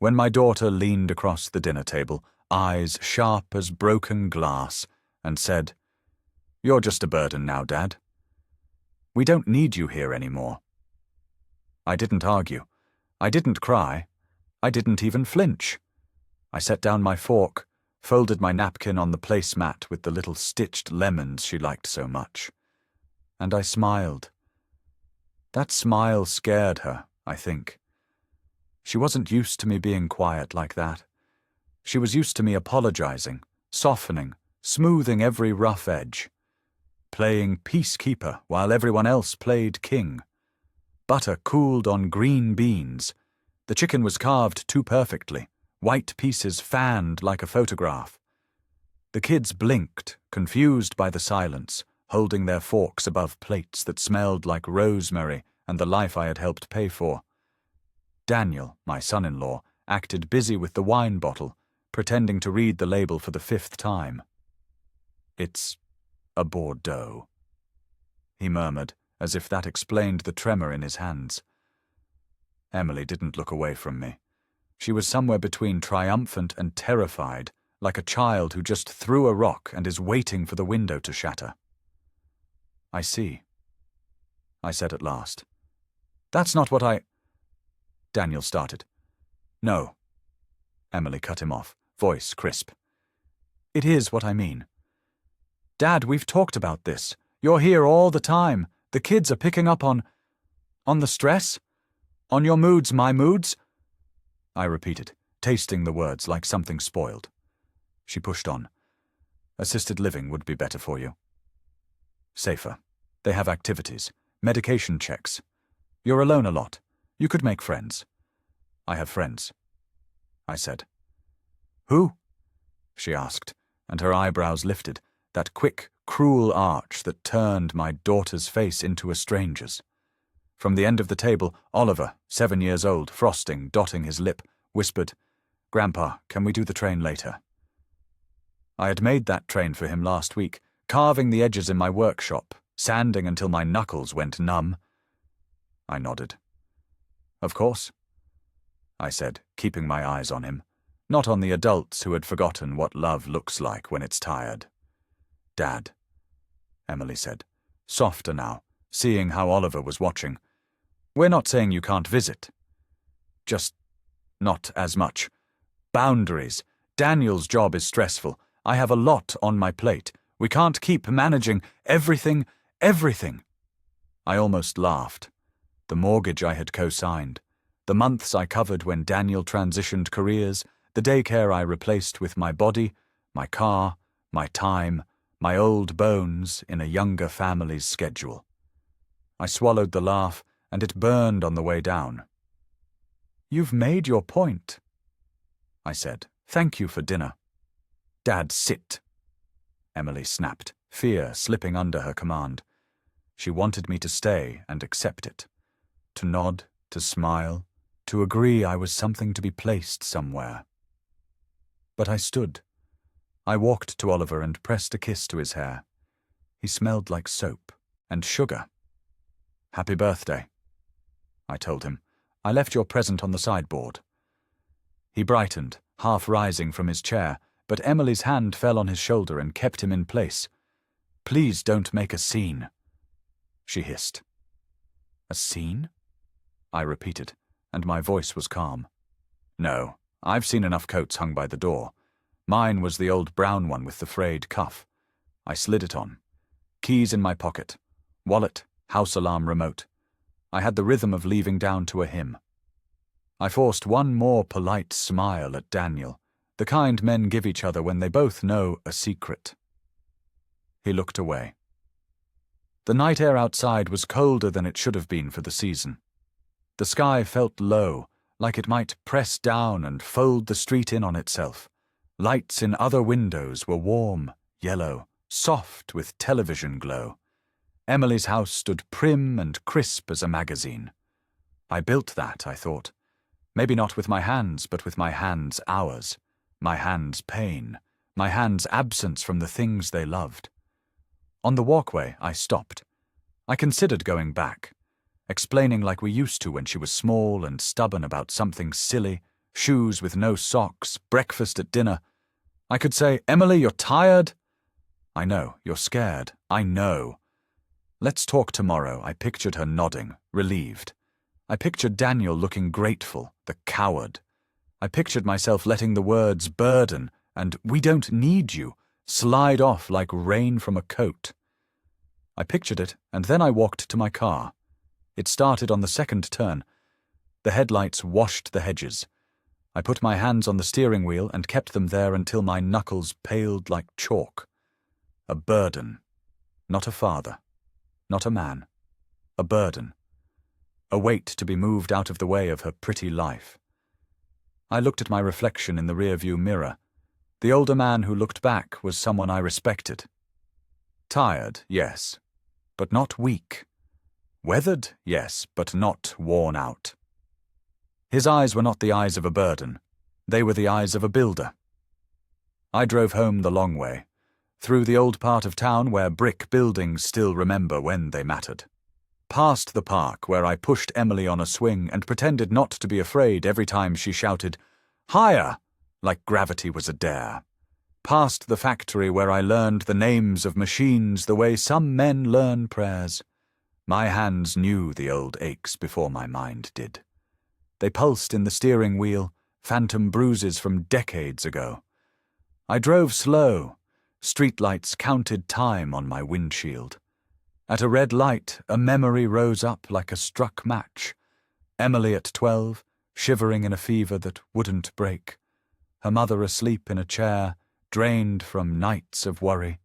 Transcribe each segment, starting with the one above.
when my daughter leaned across the dinner table, eyes sharp as broken glass, and said, "You're just a burden now, Dad. We don't need you here anymore." I didn't argue. I didn't cry. I didn't even flinch. I set down my fork, folded my napkin on the placemat with the little stitched lemons she liked so much, and I smiled. That smile scared her, I think. She wasn't used to me being quiet like that. She was used to me apologizing, softening, smoothing every rough edge, playing peacekeeper while everyone else played king. Butter cooled on green beans. The chicken was carved too perfectly, white pieces fanned like a photograph. The kids blinked, confused by the silence, holding their forks above plates that smelled like rosemary and the life I had helped pay for. Daniel, my son-in-law, acted busy with the wine bottle, pretending to read the label for the 5th time. "It's a Bordeaux," he murmured, as if that explained the tremor in his hands. Emily didn't look away from me. She was somewhere between triumphant and terrified, like a child who just threw a rock and is waiting for the window to shatter. "I see," I said at last. "That's not what I—" Daniel started. "No." Emily cut him off, voice crisp. "It is what I mean. Dad, we've talked about this. You're here all the time. The kids are picking up on the stress? On your moods, my moods?" I repeated, tasting the words like something spoiled. She pushed on. "Assisted living would be better for you. Safer. They have activities, medication checks. You're alone a lot. You could make friends." "I have friends," I said. "Who?" she asked, and her eyebrows lifted, that quick, cruel arch that turned my daughter's face into a stranger's. From the end of the table, Oliver, 7 years old, frosting, dotting his lip, whispered, "Grandpa, can we do the train later?" I had made that train for him last week, carving the edges in my workshop, sanding until my knuckles went numb. I nodded. "Of course," I said, keeping my eyes on him, not on the adults who had forgotten what love looks like when it's tired. "Dad," Emily said, softer now, seeing how Oliver was watching. "We're not saying you can't visit. Just not as much. Boundaries. Daniel's job is stressful. I have a lot on my plate. We can't keep managing everything. I almost laughed. The mortgage I had co-signed, the months I covered when Daniel transitioned careers, the daycare I replaced with my body, my car, my time, my old bones in a younger family's schedule. I swallowed the laugh, and it burned on the way down. "You've made your point," I said. "Thank you for dinner." "Dad, sit," Emily snapped, fear slipping under her command. She wanted me to stay and accept it, to nod, to smile, to agree I was something to be placed somewhere. But I stood. I walked to Oliver and pressed a kiss to his hair. He smelled like soap and sugar. "Happy birthday," I told him. "I left your present on the sideboard." He brightened, half rising from his chair, but Emily's hand fell on his shoulder and kept him in place. "Please don't make a scene," she hissed. "A scene?" I repeated, and my voice was calm. "No, I've seen enough coats hung by the door. Mine was the old brown one with the frayed cuff. I slid it on. Keys in my pocket. Wallet, house alarm remote. I had the rhythm of leaving down to a hymn. I forced one more polite smile at Daniel, the kind men give each other when they both know a secret. He looked away. The night air outside was colder than it should have been for the season. The sky felt low, like it might press down and fold the street in on itself. Lights in other windows were warm, yellow, soft with television glow. Emily's house stood prim and crisp as a magazine. I built that, I thought. Maybe not with my hands, but with my hands' hours, my hands' pain, my hands' absence from the things they loved. On the walkway, I stopped. I considered going back, explaining like we used to when she was small and stubborn about something silly, shoes with no socks, breakfast at dinner. I could say, "Emily, you're tired?" "I know, you're scared. I know." "Let's talk tomorrow." I pictured her nodding, relieved. I pictured Daniel looking grateful, the coward. I pictured myself letting the words burden and "we don't need you" slide off like rain from a coat. I pictured it, and then I walked to my car. It started on the second turn. The headlights washed the hedges. I put my hands on the steering wheel and kept them there until my knuckles paled like chalk. A burden. Not a father. Not a man. A burden. A weight to be moved out of the way of her pretty life. I looked at my reflection in the rearview mirror. The older man who looked back was someone I respected. Tired, yes, but not weak. Weathered, yes, but not worn out. His eyes were not the eyes of a burden. They were the eyes of a builder. I drove home the long way, through the old part of town where brick buildings still remember when they mattered. Past the park where I pushed Emily on a swing and pretended not to be afraid every time she shouted, "Higher!" like gravity was a dare. Past the factory where I learned the names of machines the way some men learn prayers. My hands knew the old aches before my mind did. They pulsed in the steering wheel, phantom bruises from decades ago. I drove slow. Streetlights counted time on my windshield. At a red light, a memory rose up like a struck match. Emily at 12, shivering in a fever that wouldn't break. Her mother asleep in a chair, drained from nights of worry.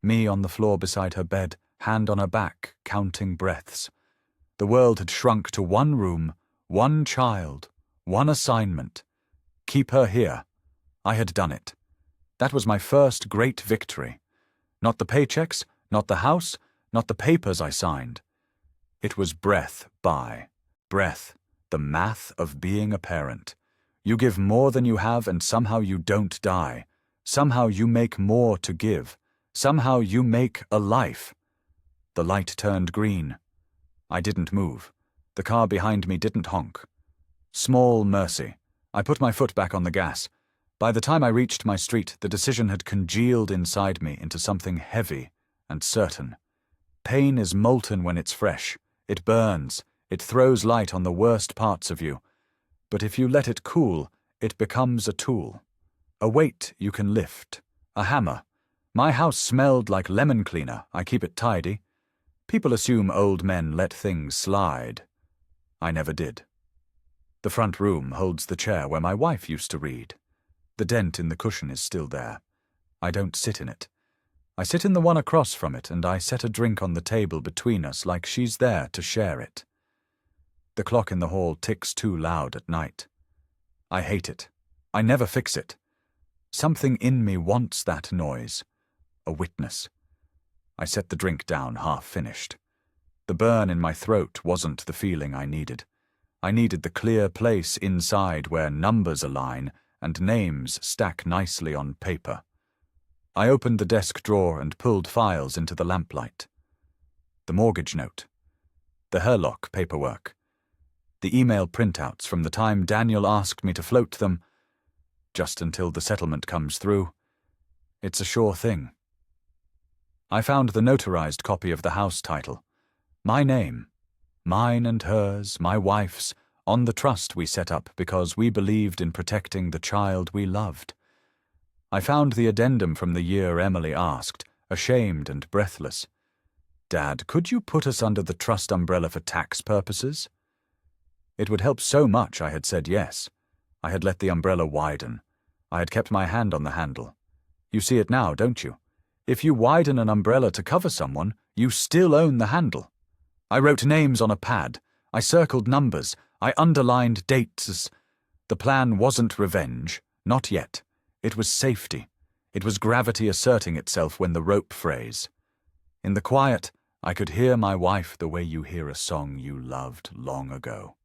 Me on the floor beside her bed, hand on her back, counting breaths. The world had shrunk to one room, one child, one assignment. Keep her here. I had done it. That was my first great victory. Not the paychecks, not the house, not the papers I signed. It was breath by breath, the math of being a parent. You give more than you have and somehow you don't die. Somehow you make more to give. Somehow you make a life. The light turned green. I didn't move. The car behind me didn't honk. Small mercy. I put my foot back on the gas. By the time I reached my street, the decision had congealed inside me into something heavy and certain. Pain is molten when it's fresh. It burns. It throws light on the worst parts of you. But if you let it cool, it becomes a tool. A weight you can lift. A hammer. My house smelled like lemon cleaner. I keep it tidy. People assume old men let things slide. I never did. The front room holds the chair where my wife used to read. The dent in the cushion is still there. I don't sit in it. I sit in the one across from it, and I set a drink on the table between us like she's there to share it. The clock in the hall ticks too loud at night. I hate it. I never fix it. Something in me wants that noise. A witness. I set the drink down half finished. The burn in my throat wasn't the feeling I needed. I needed the clear place inside where numbers align and names stack nicely on paper. I opened the desk drawer and pulled files into the lamplight. The mortgage note. The Herlock paperwork. The email printouts from the time Daniel asked me to float them, just until the settlement comes through. It's a sure thing. I found the notarized copy of the house title. My name. Mine and hers, my wife's, on the trust we set up because we believed in protecting the child we loved. I found the addendum from the year Emily asked, ashamed and breathless. "Dad, could you put us under the trust umbrella for tax purposes?" It would help so much I had said yes. I had let the umbrella widen. I had kept my hand on the handle. You see it now, don't you? If you widen an umbrella to cover someone, you still own the handle. I wrote names on a pad. I circled numbers. I underlined dates. The plan wasn't revenge, not yet. It was safety. It was gravity asserting itself when the rope frays. In the quiet, I could hear my wife the way you hear a song you loved long ago.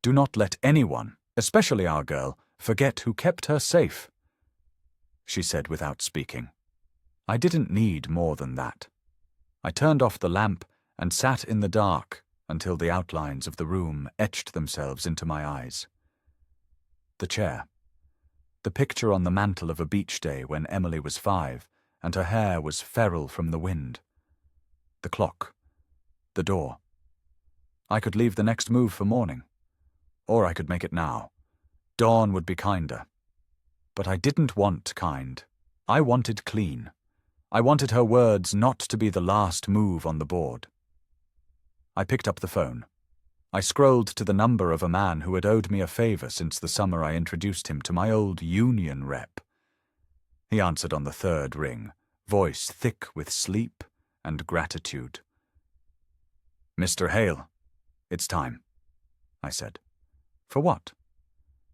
Do not let anyone, especially our girl, forget who kept her safe, she said without speaking. I didn't need more than that. I turned off the lamp and sat in the dark until the outlines of the room etched themselves into my eyes. The chair. The picture on the mantel of a beach day when Emily was 5 and her hair was feral from the wind. The clock. The door. I could leave the next move for morning. Or I could make it now. Dawn would be kinder. But I didn't want kind. I wanted clean. I wanted her words not to be the last move on the board. I picked up the phone. I scrolled to the number of a man who had owed me a favor since the summer I introduced him to my old union rep. He answered on the 3rd ring, voice thick with sleep and gratitude. "Mr. Hale, it's time," I said. "For what?"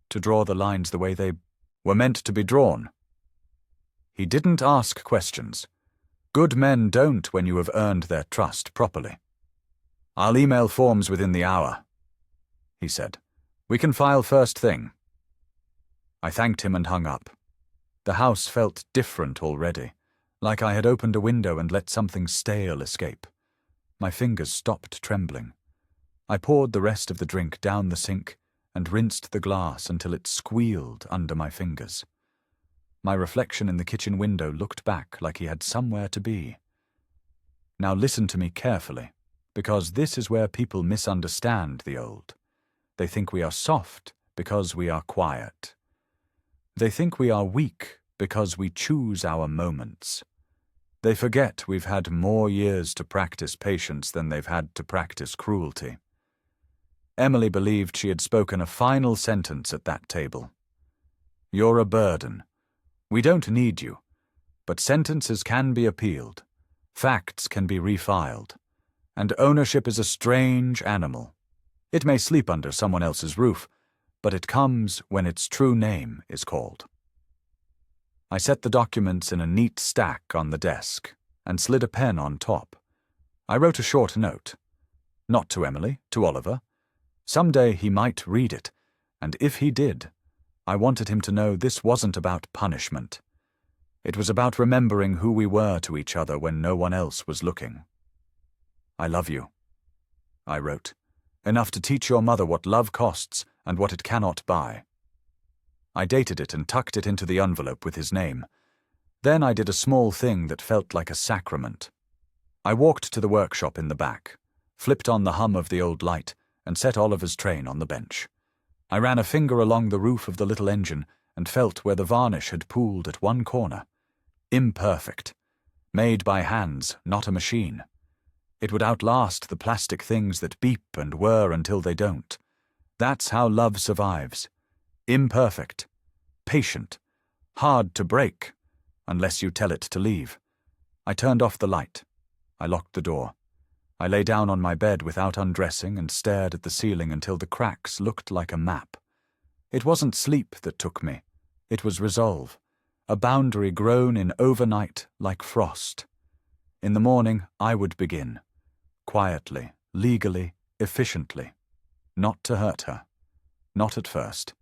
"To draw the lines the way they were meant to be drawn." He didn't ask questions. Good men don't when you have earned their trust properly. "I'll email forms within the hour," he said. "We can file first thing." I thanked him and hung up. The house felt different already, like I had opened a window and let something stale escape. My fingers stopped trembling. I poured the rest of the drink down the sink and rinsed the glass until it squealed under my fingers. My reflection in the kitchen window looked back like he had somewhere to be. Now listen to me carefully, because this is where people misunderstand the old. They think we are soft because we are quiet. They think we are weak because we choose our moments. They forget we've had more years to practice patience than they've had to practice cruelty. Emily believed she had spoken a final sentence at that table. "You're a burden. We don't need you, but sentences can be appealed. Facts can be refiled. And ownership is a strange animal. It may sleep under someone else's roof, but it comes when its true name is called." I set the documents in a neat stack on the desk and slid a pen on top. I wrote a short note. Not to Emily, to Oliver. Someday he might read it, and if he did, I wanted him to know this wasn't about punishment. It was about remembering who we were to each other when no one else was looking. "I love you," I wrote, "enough to teach your mother what love costs and what it cannot buy." I dated it and tucked it into the envelope with his name. Then I did a small thing that felt like a sacrament. I walked to the workshop in the back, flipped on the hum of the old light, and set Oliver's train on the bench. I ran a finger along the roof of the little engine and felt where the varnish had pooled at one corner. Imperfect. Made by hands, not a machine. It would outlast the plastic things that beep and whir until they don't. That's how love survives. Imperfect. Patient. Hard to break, unless you tell it to leave. I turned off the light. I locked the door. I lay down on my bed without undressing and stared at the ceiling until the cracks looked like a map. It wasn't sleep that took me. It was resolve. A boundary grown in overnight like frost. In the morning, I would begin. Quietly, legally, efficiently. Not to hurt her. Not at first.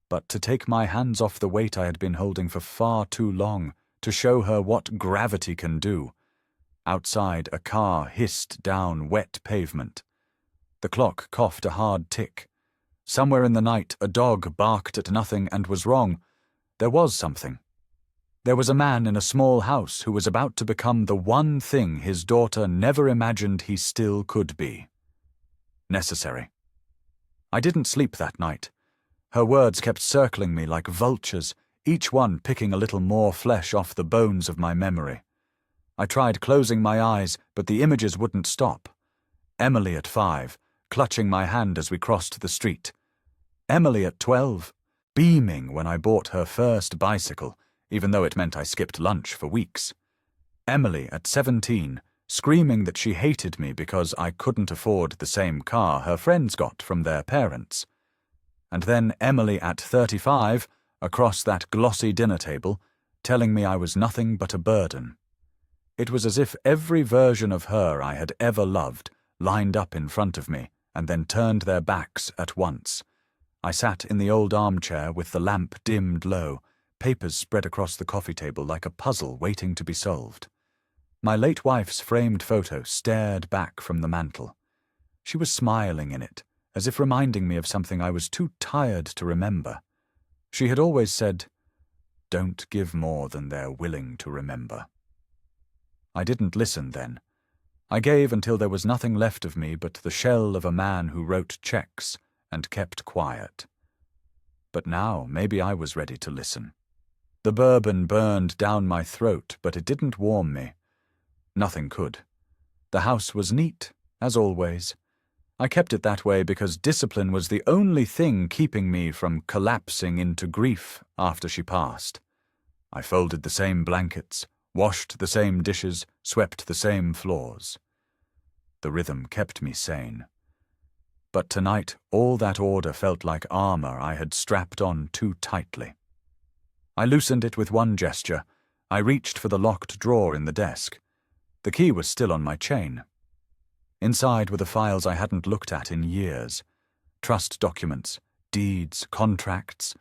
But to take my hands off the weight I had been holding for far too long, to show her what gravity can do. Outside, a car hissed down wet pavement. The clock coughed a hard tick. Somewhere in the night, a dog barked at nothing and was wrong. There was something. There was a man in a small house who was about to become the one thing his daughter never imagined he still could be. Necessary. I didn't sleep that night. Her words kept circling me like vultures, each one picking a little more flesh off the bones of my memory. I tried closing my eyes, but the images wouldn't stop. Emily at 5, clutching my hand as we crossed the street. Emily at 12, beaming when I bought her first bicycle, even though it meant I skipped lunch for weeks. Emily at 17, screaming that she hated me because I couldn't afford the same car her friends got from their parents. And then Emily at 35, across that glossy dinner table, telling me I was nothing but a burden. It was as if every version of her I had ever loved lined up in front of me and then turned their backs at once. I sat in the old armchair with the lamp dimmed low, papers spread across the coffee table like a puzzle waiting to be solved. My late wife's framed photo stared back from the mantel. She was smiling in it, as if reminding me of something I was too tired to remember. She had always said, "Don't give more than they're willing to remember." I didn't listen then. I gave until there was nothing left of me but the shell of a man who wrote checks and kept quiet. But now maybe I was ready to listen. The bourbon burned down my throat, but it didn't warm me. Nothing could. The house was neat, as always. I kept it that way because discipline was the only thing keeping me from collapsing into grief after she passed. I folded the same blankets, washed the same dishes, swept the same floors. The rhythm kept me sane. But tonight all that order felt like armor I had strapped on too tightly. I loosened it with one gesture. I reached for the locked drawer in the desk. The key was still on my chain. Inside were the files I hadn't looked at in years. Trust documents, deeds, contracts,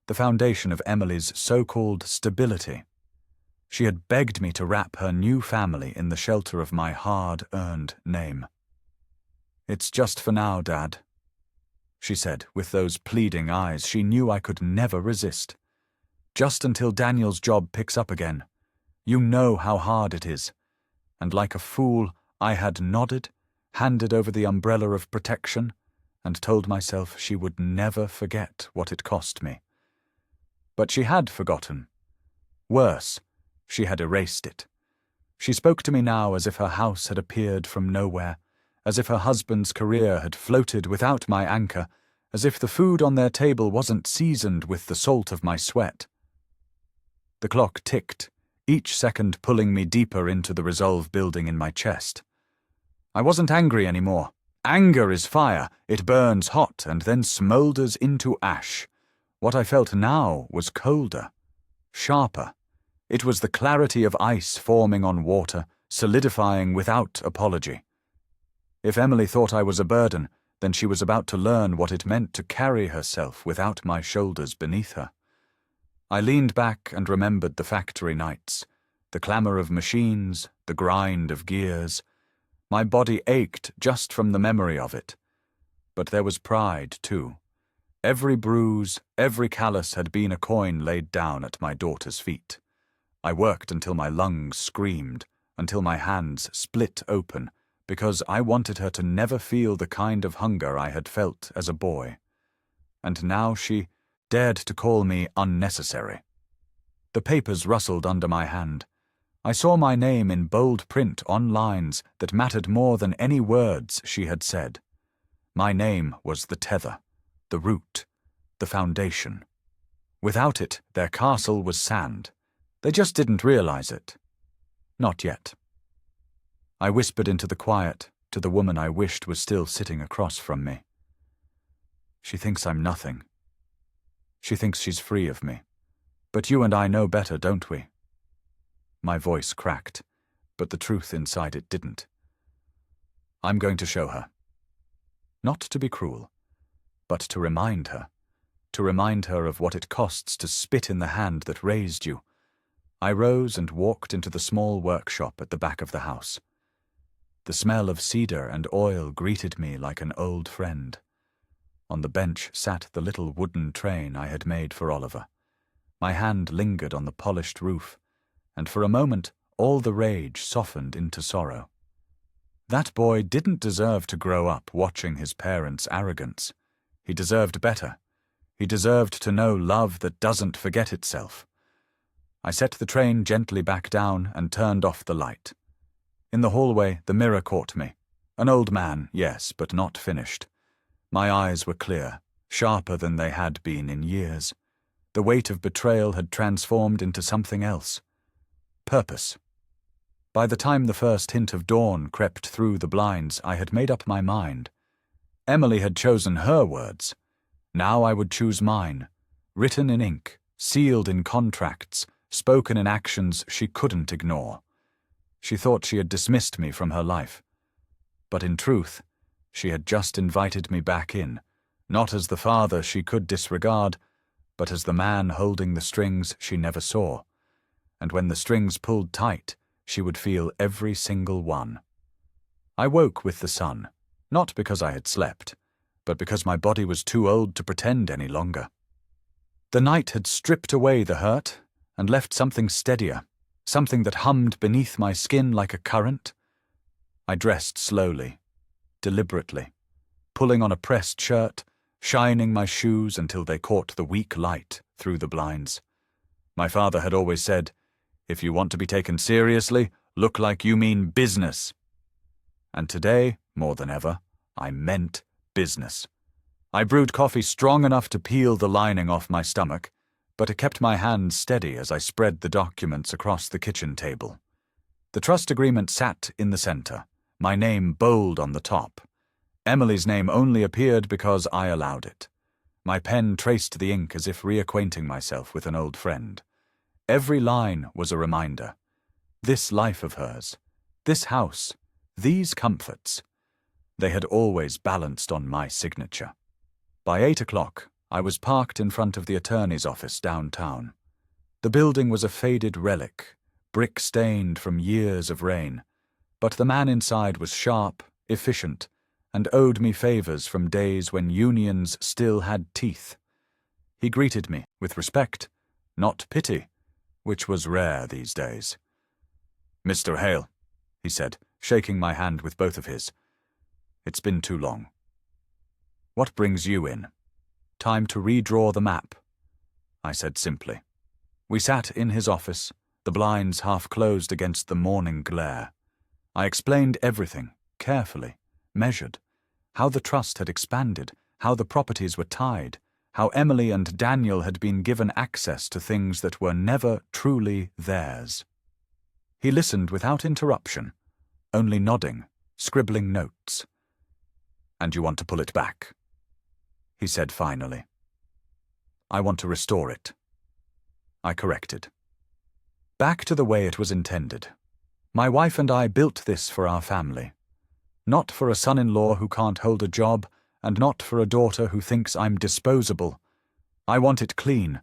the foundation of Emily's so-called stability. She had begged me to wrap her new family in the shelter of my hard-earned name. "It's just for now, Dad," she said with those pleading eyes she knew I could never resist. "Just until Daniel's job picks up again. You know how hard it is." And like a fool, I had nodded, handed over the umbrella of protection, and told myself she would never forget what it cost me. But she had forgotten. Worse, she had erased it. She spoke to me now as if her house had appeared from nowhere, as if her husband's career had floated without my anchor, as if the food on their table wasn't seasoned with the salt of my sweat. The clock ticked, each second pulling me deeper into the resolve building in my chest. I wasn't angry anymore. Anger is fire. It burns hot and then smoulders into ash. What I felt now was colder, sharper. It was the clarity of ice forming on water, solidifying without apology. If Emily thought I was a burden, then she was about to learn what it meant to carry herself without my shoulders beneath her. I leaned back and remembered the factory nights, the clamour of machines, the grind of gears. My body ached just from the memory of it. But there was pride, too. Every bruise, every callus had been a coin laid down at my daughter's feet. I worked until my lungs screamed, until my hands split open, because I wanted her to never feel the kind of hunger I had felt as a boy. And now she dared to call me unnecessary. The papers rustled under my hand. I saw my name in bold print on lines that mattered more than any words she had said. My name was the tether, the root, the foundation. Without it, their castle was sand. They just didn't realize it. Not yet. I whispered into the quiet to the woman I wished was still sitting across from me. She thinks I'm nothing. She thinks she's free of me. But you and I know better, don't we? My voice cracked, but the truth inside it didn't. I'm going to show her. Not to be cruel, but to remind her of what it costs to spit in the hand that raised you. I rose and walked into the small workshop at the back of the house. The smell of cedar and oil greeted me like an old friend. On the bench sat the little wooden train I had made for Oliver. My hand lingered on the polished roof, and for a moment all the rage softened into sorrow. That boy didn't deserve to grow up watching his parents' arrogance. He deserved better. He deserved to know love that doesn't forget itself. I set the train gently back down and turned off the light. In the hallway, the mirror caught me. An old man, yes, but not finished. My eyes were clear, sharper than they had been in years. The weight of betrayal had transformed into something else. Purpose. By the time the first hint of dawn crept through the blinds, I had made up my mind. Emily had chosen her words. Now I would choose mine, written in ink, sealed in contracts, spoken in actions she couldn't ignore. She thought she had dismissed me from her life. But in truth, she had just invited me back in, not as the father she could disregard, but as the man holding the strings she never saw. And when the strings pulled tight, she would feel every single one. I woke with the sun, not because I had slept, but because my body was too old to pretend any longer. The night had stripped away the hurt and left something steadier, something that hummed beneath my skin like a current. I dressed slowly, deliberately, pulling on a pressed shirt, shining my shoes until they caught the weak light through the blinds. My father had always said, "If you want to be taken seriously, look like you mean business." And today, more than ever, I meant business. I brewed coffee strong enough to peel the lining off my stomach, but it kept my hands steady as I spread the documents across the kitchen table. The trust agreement sat in the center, my name bold on the top. Emily's name only appeared because I allowed it. My pen traced the ink as if reacquainting myself with an old friend. Every line was a reminder. This life of hers, this house, these comforts, they had always balanced on my signature. By 8 o'clock, I was parked in front of the attorney's office downtown. The building was a faded relic, brick-stained from years of rain, but the man inside was sharp, efficient, and owed me favors from days when unions still had teeth. He greeted me with respect, not pity, which was rare these days. "Mr. Hale," he said, shaking my hand with both of his. "It's been too long. What brings you in?" "Time to redraw the map," I said simply. We sat in his office, the blinds half closed against the morning glare. I explained everything, carefully, measured, how the trust had expanded, how the properties were tied, how Emily and Daniel had been given access to things that were never truly theirs. He listened without interruption, only nodding, scribbling notes. "And you want to pull it back?" he said finally. "I want to restore it," I corrected. "Back to the way it was intended. My wife and I built this for our family. Not for a son-in-law who can't hold a job, and not for a daughter who thinks I'm disposable. I want it clean,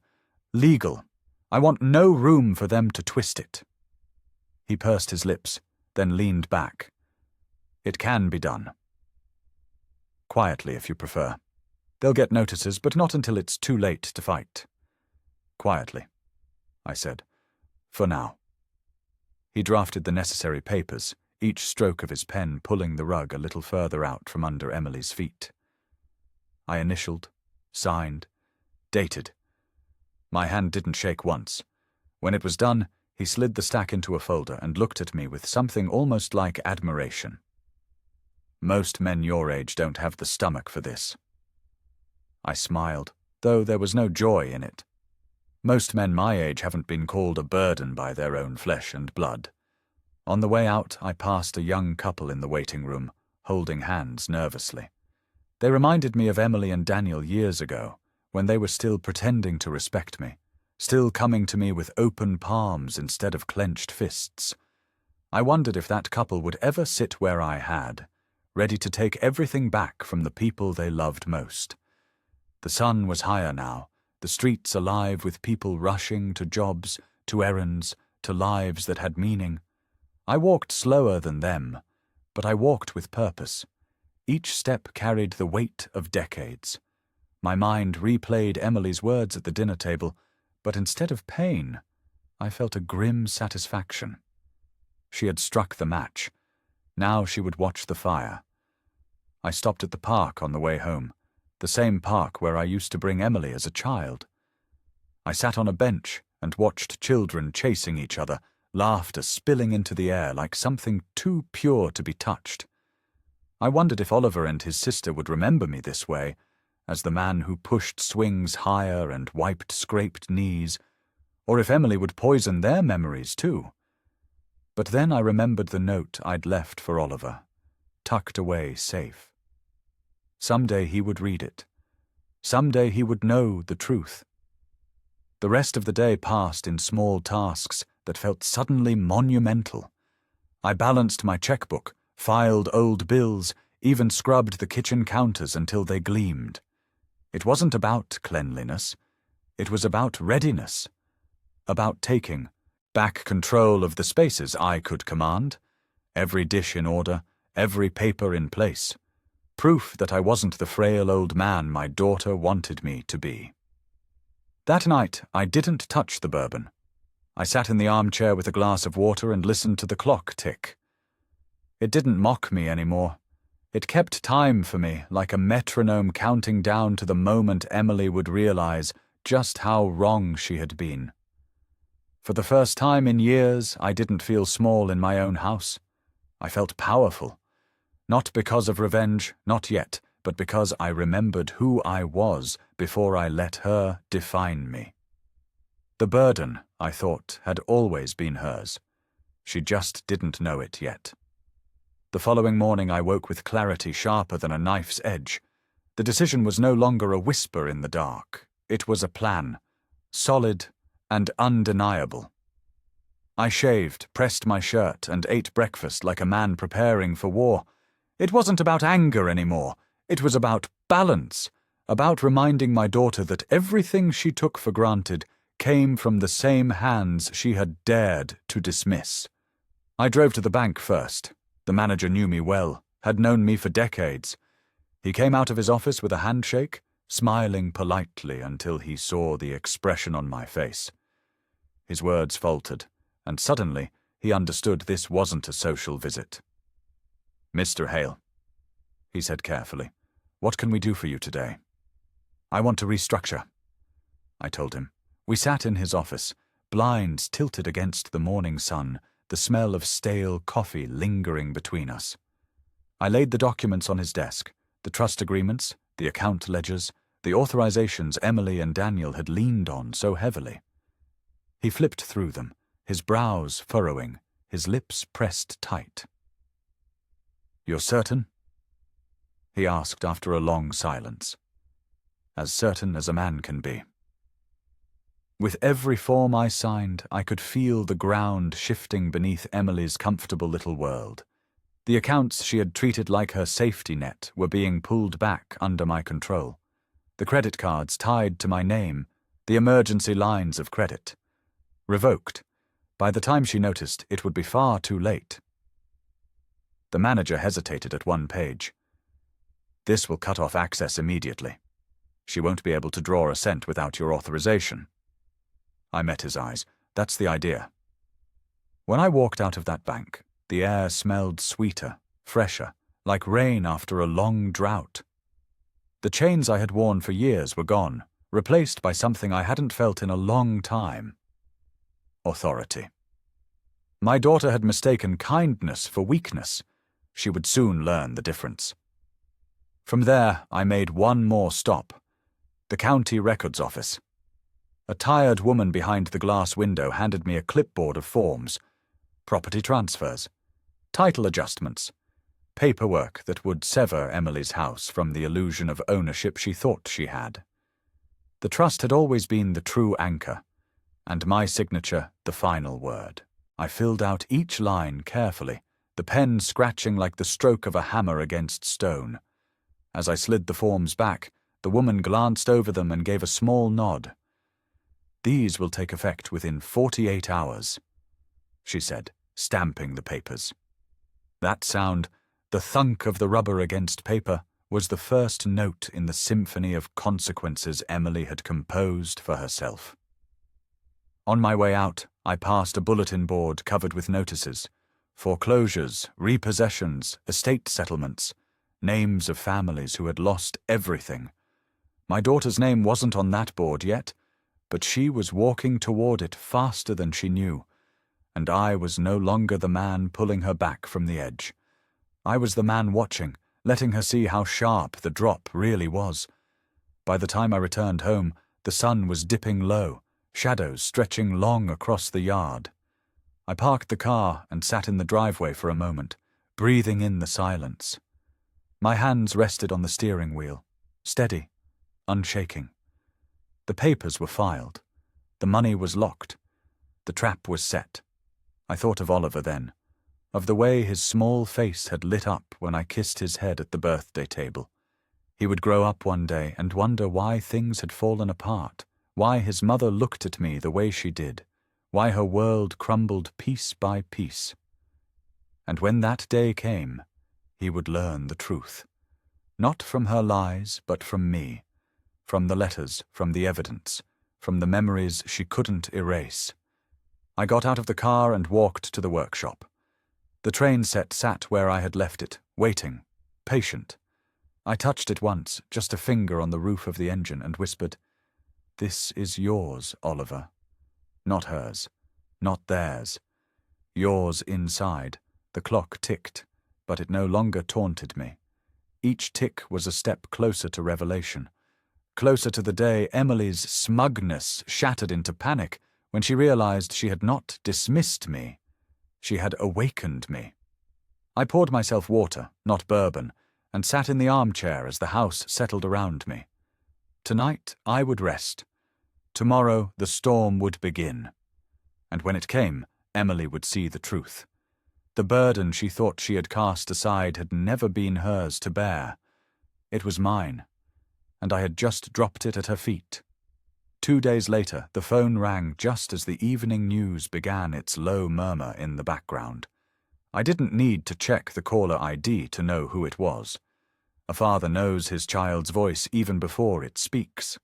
legal. I want no room for them to twist it." He pursed his lips, then leaned back. "It can be done. Quietly, if you prefer. They'll get notices, but not until it's too late to fight." "Quietly," I said. "For now." He drafted the necessary papers, each stroke of his pen pulling the rug a little further out from under Emily's feet. I initialed, signed, dated. My hand didn't shake once. When it was done, he slid the stack into a folder and looked at me with something almost like admiration. "Most men your age don't have the stomach for this." I smiled, though there was no joy in it. Most men my age haven't been called a burden by their own flesh and blood. On the way out, I passed a young couple in the waiting room, holding hands nervously. They reminded me of Emily and Daniel years ago, when they were still pretending to respect me, still coming to me with open palms instead of clenched fists. I wondered if that couple would ever sit where I had, ready to take everything back from the people they loved most. The sun was higher now, the streets alive with people rushing to jobs, to errands, to lives that had meaning. I walked slower than them, but I walked with purpose. Each step carried the weight of decades. My mind replayed Emily's words at the dinner table, but instead of pain, I felt a grim satisfaction. She had struck the match. Now she would watch the fire. I stopped at the park on the way home, the same park where I used to bring Emily as a child. I sat on a bench and watched children chasing each other, laughter spilling into the air like something too pure to be touched. I wondered if Oliver and his sister would remember me this way, as the man who pushed swings higher and wiped scraped knees, or if Emily would poison their memories too. But then I remembered the note I'd left for Oliver, tucked away safe. Someday he would read it. Someday he would know the truth. The rest of the day passed in small tasks that felt suddenly monumental. I balanced my checkbook, filed old bills, even scrubbed the kitchen counters until they gleamed. It wasn't about cleanliness. It was about readiness. About taking back control of the spaces I could command. Every dish in order, every paper in place. Proof that I wasn't the frail old man my daughter wanted me to be. That night, I didn't touch the bourbon. I sat in the armchair with a glass of water and listened to the clock tick. It didn't mock me anymore. It kept time for me, like a metronome counting down to the moment Emily would realize just how wrong she had been. For the first time in years, I didn't feel small in my own house. I felt powerful. Not because of revenge, not yet, but because I remembered who I was before I let her define me. The burden, I thought, had always been hers. She just didn't know it yet. The following morning I woke with clarity sharper than a knife's edge. The decision was no longer a whisper in the dark. It was a plan, solid and undeniable. I shaved, pressed my shirt, and ate breakfast like a man preparing for war. It wasn't about anger anymore. It was about balance, about reminding my daughter that everything she took for granted came from the same hands she had dared to dismiss. I drove to the bank first. The manager knew me well, had known me for decades. He came out of his office with a handshake, smiling politely until he saw the expression on my face. His words faltered, and suddenly he understood this wasn't a social visit. "Mr. Hale," he said carefully, "what can we do for you today?" "I want to restructure," I told him. We sat in his office, blinds tilted against the morning sun, the smell of stale coffee lingering between us. I laid the documents on his desk, the trust agreements, the account ledgers, the authorizations Emily and Daniel had leaned on so heavily. He flipped through them, his brows furrowing, his lips pressed tight. "You're certain?" he asked after a long silence. "As certain as a man can be." With every form I signed, I could feel the ground shifting beneath Emily's comfortable little world. The accounts she had treated like her safety net were being pulled back under my control. The credit cards tied to my name, the emergency lines of credit. Revoked. By the time she noticed, it would be far too late. The manager hesitated at one page. "This will cut off access immediately. She won't be able to draw a cent without your authorization." I met his eyes. "That's the idea." When I walked out of that bank, the air smelled sweeter, fresher, like rain after a long drought. The chains I had worn for years were gone, replaced by something I hadn't felt in a long time. Authority. My daughter had mistaken kindness for weakness. She would soon learn the difference. From there, I made one more stop. The county records office. A tired woman behind the glass window handed me a clipboard of forms. Property transfers. Title adjustments. Paperwork that would sever Emily's house from the illusion of ownership she thought she had. The trust had always been the true anchor, and my signature the final word. I filled out each line carefully, the pen scratching like the stroke of a hammer against stone. As I slid the forms back, the woman glanced over them and gave a small nod. "These will take effect within 48 hours, she said, stamping the papers. That sound, the thunk of the rubber against paper, was the first note in the symphony of consequences Emily had composed for herself. On my way out, I passed a bulletin board covered with notices. Foreclosures, repossessions, estate settlements, names of families who had lost everything. My daughter's name wasn't on that board yet, but she was walking toward it faster than she knew, and I was no longer the man pulling her back from the edge. I was the man watching, letting her see how sharp the drop really was. By the time I returned home, the sun was dipping low, shadows stretching long across the yard. I parked the car and sat in the driveway for a moment, breathing in the silence. My hands rested on the steering wheel, steady, unshaking. The papers were filed. The money was locked. The trap was set. I thought of Oliver then, of the way his small face had lit up when I kissed his head at the birthday table. He would grow up one day and wonder why things had fallen apart, why his mother looked at me the way she did, why her world crumbled piece by piece. And when that day came, he would learn the truth. Not from her lies, but from me. From the letters, from the evidence, from the memories she couldn't erase. I got out of the car and walked to the workshop. The train set sat where I had left it, waiting, patient. I touched it once, just a finger on the roof of the engine, and whispered, "This is yours, Oliver. Not hers. Not theirs. Yours inside." The clock ticked, but it no longer taunted me. Each tick was a step closer to revelation, closer to the day Emily's smugness shattered into panic when she realized she had not dismissed me. She had awakened me. I poured myself water, not bourbon, and sat in the armchair as the house settled around me. Tonight I would rest. Tomorrow the storm would begin. And when it came, Emily would see the truth. The burden she thought she had cast aside had never been hers to bear. It was mine, and I had just dropped it at her feet. 2 days later, the phone rang just as the evening news began its low murmur in the background. I didn't need to check the caller ID to know who it was. A father knows his child's voice even before it speaks.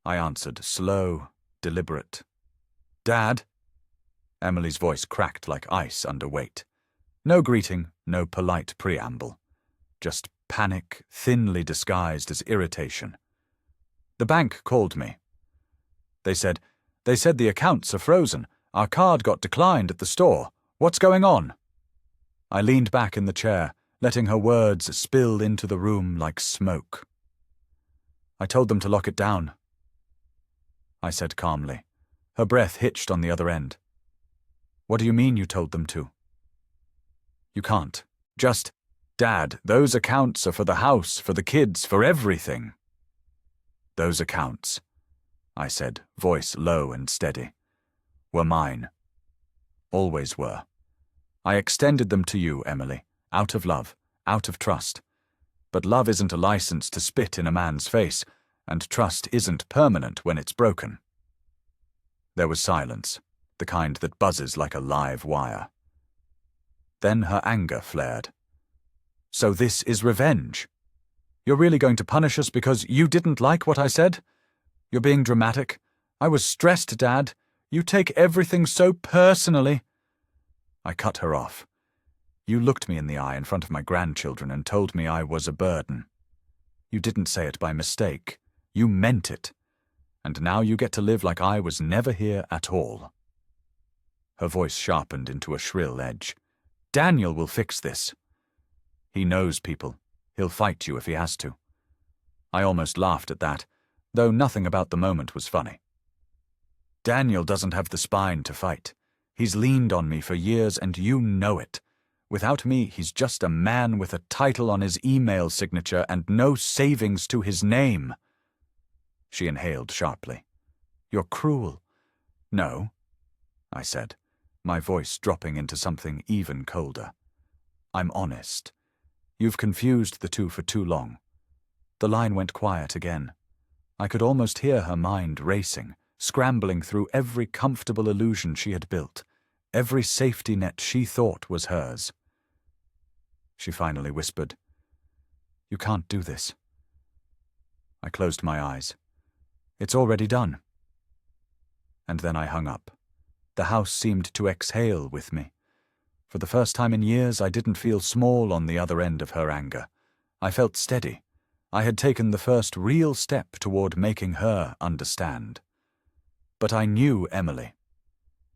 I answered, slow, deliberate. "Dad?" Emily's voice cracked like ice under weight. No greeting, no polite preamble. Just panic, thinly disguised as irritation. "The bank called me. They said the accounts are frozen. Our card got declined at the store. What's going on?" I leaned back in the chair, letting her words spill into the room like smoke. "I told them to lock it down," I said calmly. Her breath hitched on the other end. "What do you mean you told them to?" "You can't. Just, Dad, those accounts are for the house, for the kids, for everything." "Those accounts," I said, voice low and steady, "were mine. Always were. I extended them to you, Emily, out of love, out of trust. But love isn't a license to spit in a man's face, and trust isn't permanent when it's broken." There was silence, the kind that buzzes like a live wire. Then her anger flared. "So this is revenge? You're really going to punish us because you didn't like what I said? You're being dramatic. I was stressed, Dad. You take everything so personally." I cut her off. "You looked me in the eye in front of my grandchildren and told me I was a burden. You didn't say it by mistake. You meant it. And now you get to live like I was never here at all." Her voice sharpened into a shrill edge. "Daniel will fix this. He knows people. He'll fight you if he has to." I almost laughed at that, though nothing about the moment was funny. "Daniel doesn't have the spine to fight. He's leaned on me for years, and you know it. Without me, he's just a man with a title on his email signature and no savings to his name." She inhaled sharply. "You're cruel." "No," I said, my voice dropping into something even colder. "I'm honest. You've confused the two for too long." The line went quiet again. I could almost hear her mind racing, scrambling through every comfortable illusion she had built, every safety net she thought was hers. She finally whispered, "You can't do this." I closed my eyes. "It's already done." And then I hung up. The house seemed to exhale with me. For the first time in years, I didn't feel small on the other end of her anger. I felt steady. I had taken the first real step toward making her understand. But I knew Emily.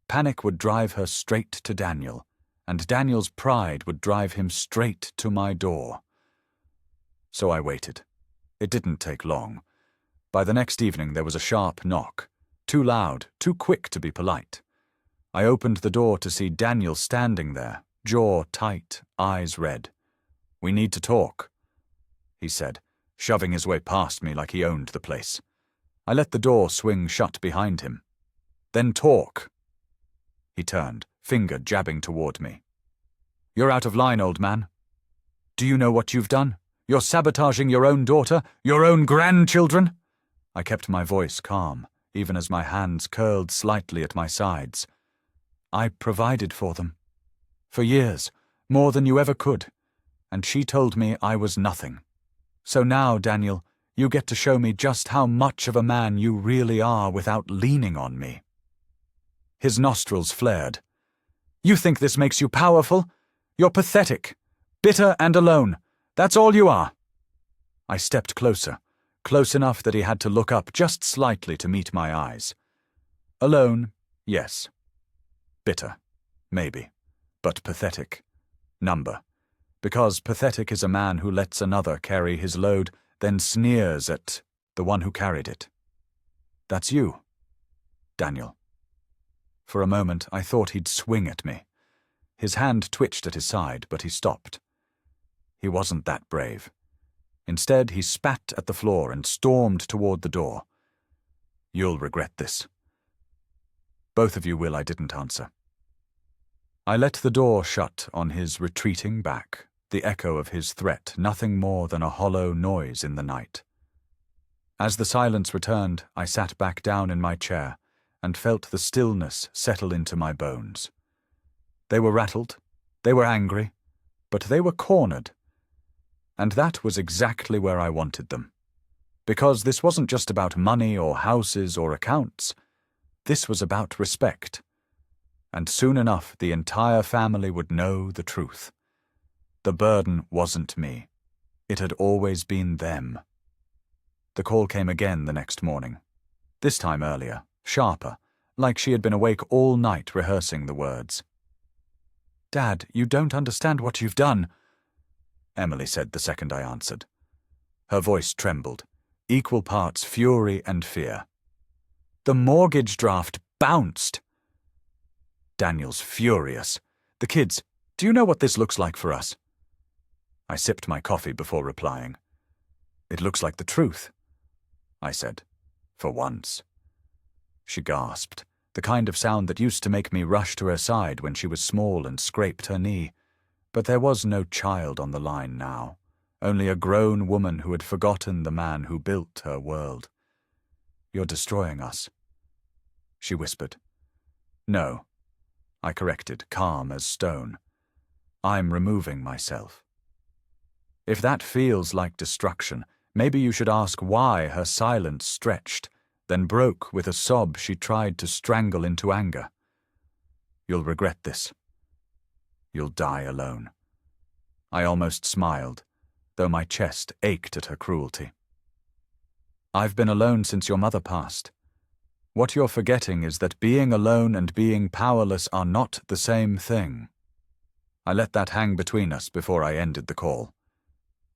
Panic would drive her straight to Daniel, and Daniel's pride would drive him straight to my door. So I waited. It didn't take long. By the next evening there was a sharp knock, too loud, too quick to be polite. I opened the door to see Daniel standing there, jaw tight, eyes red. "We need to talk," he said, shoving his way past me like he owned the place. I let the door swing shut behind him. "Then talk." He turned, finger jabbing toward me. "You're out of line, old man. Do you know what you've done? You're sabotaging your own daughter, your own grandchildren." I kept my voice calm, even as my hands curled slightly at my sides. "I provided for them. For years, more than you ever could. And she told me I was nothing. So now, Daniel, You get to show me just how much of a man you really are without leaning on me." His nostrils flared. "You think this makes you powerful? You're pathetic, bitter and alone. That's all you are." I stepped closer, close enough that he had to look up just slightly to meet my eyes. Alone, yes. Bitter, maybe. But pathetic. Number. Because pathetic is a man who lets another carry his load, then sneers at the one who carried it. That's you, Daniel. For a moment, I thought he'd swing at me. His hand twitched at his side, but he stopped. He wasn't that brave. Instead, he spat at the floor and stormed toward the door. "You'll regret this." "Both of you will," I didn't answer. I let the door shut on his retreating back, the echo of his threat nothing more than a hollow noise in the night. As the silence returned, I sat back down in my chair and felt the stillness settle into my bones. They were rattled, they were angry, but they were cornered. And that was exactly where I wanted them. Because this wasn't just about money or houses or accounts. This was about respect. And soon enough the entire family would know the truth. The burden wasn't me. It had always been them. The call came again the next morning. This time earlier, sharper, like she had been awake all night rehearsing the words. "Dad, you don't understand what you've done," Emily said the second I answered. Her voice trembled, equal parts fury and fear. "The mortgage draft bounced." Daniel's furious. "The kids, do you know what this looks like for us?" I sipped my coffee before replying. "It looks like the truth," I said, for once. She gasped, the kind of sound that used to make me rush to her side when she was small and scraped her knee. But there was no child on the line now, only a grown woman who had forgotten the man who built her world. "You're destroying us," she whispered. "No," I corrected, calm as stone. "I'm removing myself." If that feels like destruction, maybe you should ask why her silence stretched, then broke with a sob she tried to strangle into anger. "You'll regret this. You'll die alone." I almost smiled, though my chest ached at her cruelty. "I've been alone since your mother passed. What you're forgetting is that being alone and being powerless are not the same thing." I let that hang between us before I ended the call.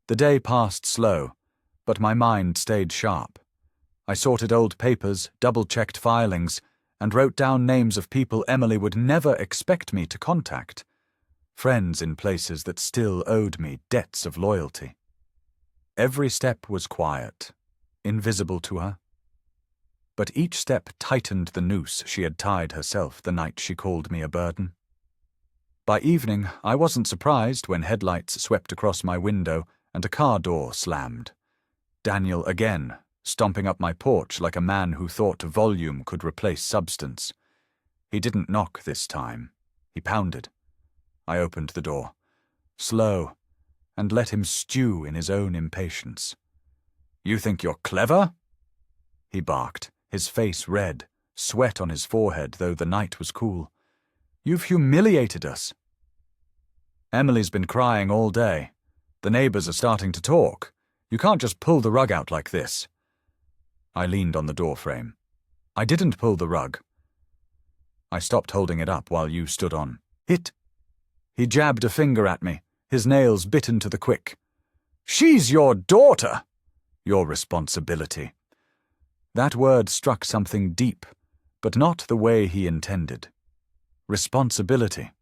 The day passed slow, but my mind stayed sharp. I sorted old papers, double-checked filings, and wrote down names of people Emily would never expect me to contact. Friends in places that still owed me debts of loyalty. Every step was quiet, invisible to her. But each step tightened the noose she had tied herself the night she called me a burden. By evening, I wasn't surprised when headlights swept across my window and a car door slammed. Daniel again, stomping up my porch like a man who thought volume could replace substance. He didn't knock this time. He pounded. I opened the door, slow, and let him stew in his own impatience. "You think you're clever?" He barked, his face red, sweat on his forehead though the night was cool. "You've humiliated us." "Emily's been crying all day. The neighbors are starting to talk. You can't just pull the rug out like this." I leaned on the doorframe. "I didn't pull the rug." I stopped holding it up while you stood on. "It..." He jabbed a finger at me, his nails bitten to the quick. "She's your daughter!" "Your responsibility." That word struck something deep, but not the way he intended. Responsibility.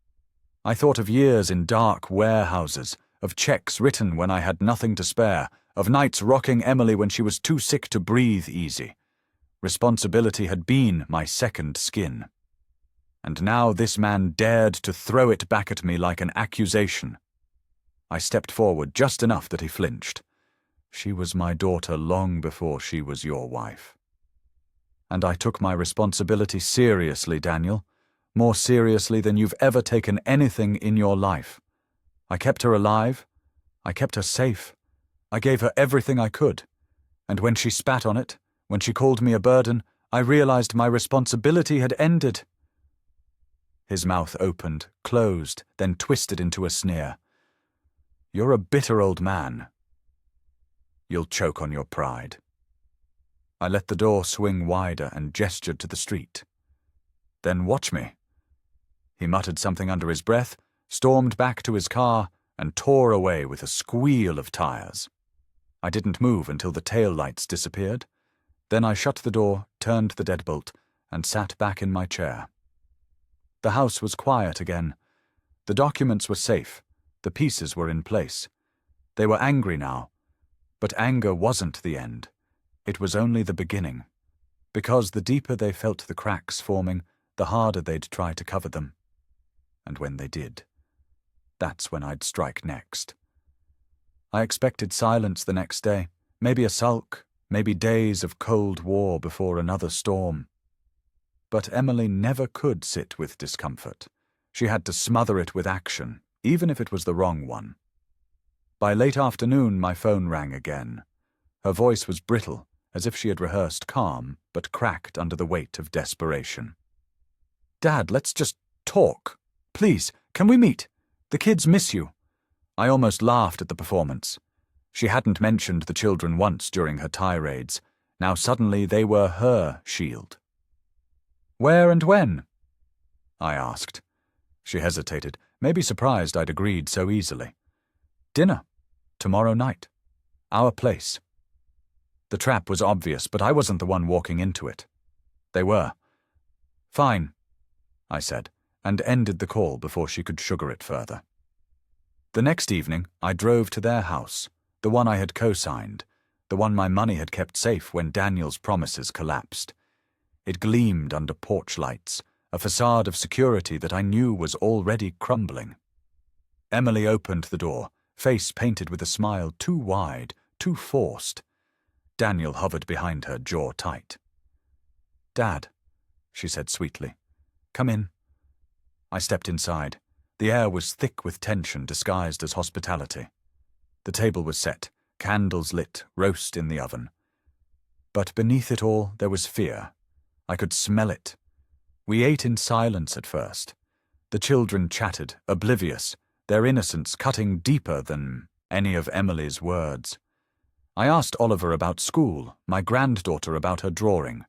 I thought of years in dark warehouses, of checks written when I had nothing to spare, of nights rocking Emily when she was too sick to breathe easy. Responsibility had been my second skin. And now this man dared to throw it back at me like an accusation. I stepped forward just enough that he flinched. "She was my daughter long before she was your wife." And I took my responsibility seriously, Daniel, more seriously than you've ever taken anything in your life. I kept her alive. I kept her safe. I gave her everything I could. And when she spat on it, when she called me a burden, I realized my responsibility had ended. His mouth opened, closed, then twisted into a sneer. You're a bitter old man. You'll choke on your pride. I let the door swing wider and gestured to the street. Then watch me. He muttered something under his breath, stormed back to his car, and tore away with a squeal of tires. I didn't move until the tail lights disappeared. Then I shut the door, turned the deadbolt, and sat back in my chair. The house was quiet again. The documents were safe. The pieces were in place. They were angry now. But anger wasn't the end. It was only the beginning. Because the deeper they felt the cracks forming, the harder they'd try to cover them. And when they did, that's when I'd strike next. I expected silence the next day, maybe a sulk, maybe days of cold war before another storm. But Emily never could sit with discomfort. She had to smother it with action, even if it was the wrong one. By late afternoon, my phone rang again. Her voice was brittle, as if she had rehearsed calm, but cracked under the weight of desperation. Dad, let's just talk. Please, can we meet? The kids miss you. I almost laughed at the performance. She hadn't mentioned the children once during her tirades. Now suddenly they were her shield. Where and when? I asked. She hesitated, maybe surprised I'd agreed so easily. Dinner. Tomorrow night. Our place. The trap was obvious, but I wasn't the one walking into it. They were. Fine, I said, and ended the call before she could sugar it further. The next evening, I drove to their house, the one I had co-signed, the one my money had kept safe when Daniel's promises collapsed. It gleamed under porch lights, a facade of security that I knew was already crumbling. Emily opened the door, face painted with a smile too wide, too forced. Daniel hovered behind her, jaw tight. Dad, she said sweetly, come in. I stepped inside. The air was thick with tension disguised as hospitality. The table was set, candles lit, roast in the oven. But beneath it all there was fear. I could smell it. We ate in silence at first. The children chattered, oblivious, their innocence cutting deeper than any of Emily's words. I asked Oliver about school, my granddaughter about her drawing.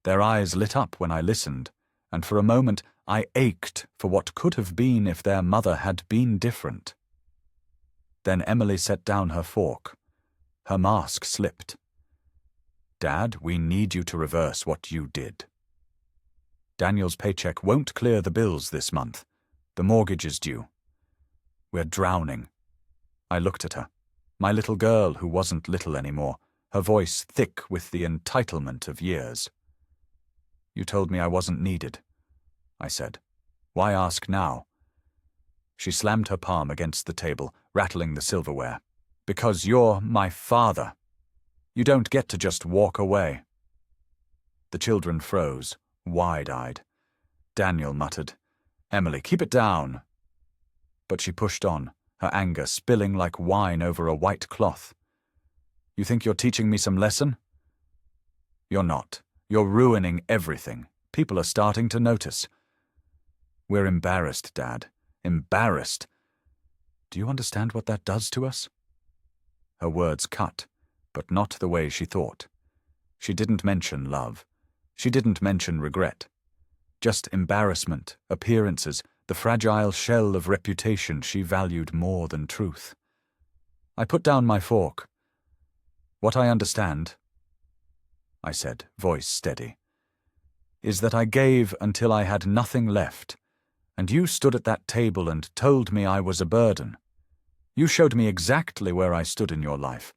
Their eyes lit up when I listened, and for a moment I ached for what could have been if their mother had been different. Then Emily set down her fork. Her mask slipped. Dad, we need you to reverse what you did. Daniel's paycheck won't clear the bills this month. The mortgage is due. We're drowning. I looked at her. My little girl who wasn't little anymore, her voice thick with the entitlement of years. You told me I wasn't needed, I said. Why ask now? She slammed her palm against the table, rattling the silverware. Because you're my father. You don't get to just walk away. The children froze, wide-eyed. Daniel muttered, Emily, keep it down. But she pushed on, her anger spilling like wine over a white cloth. You think you're teaching me some lesson? You're not. You're ruining everything. People are starting to notice. We're embarrassed, Dad. Embarrassed. Do you understand what that does to us? Her words cut, but not the way she thought. She didn't mention love. She didn't mention regret. Just embarrassment, appearances, the fragile shell of reputation she valued more than truth. I put down my fork. What I understand, I said, voice steady, is that I gave until I had nothing left, and you stood at that table and told me I was a burden. You showed me exactly where I stood in your life.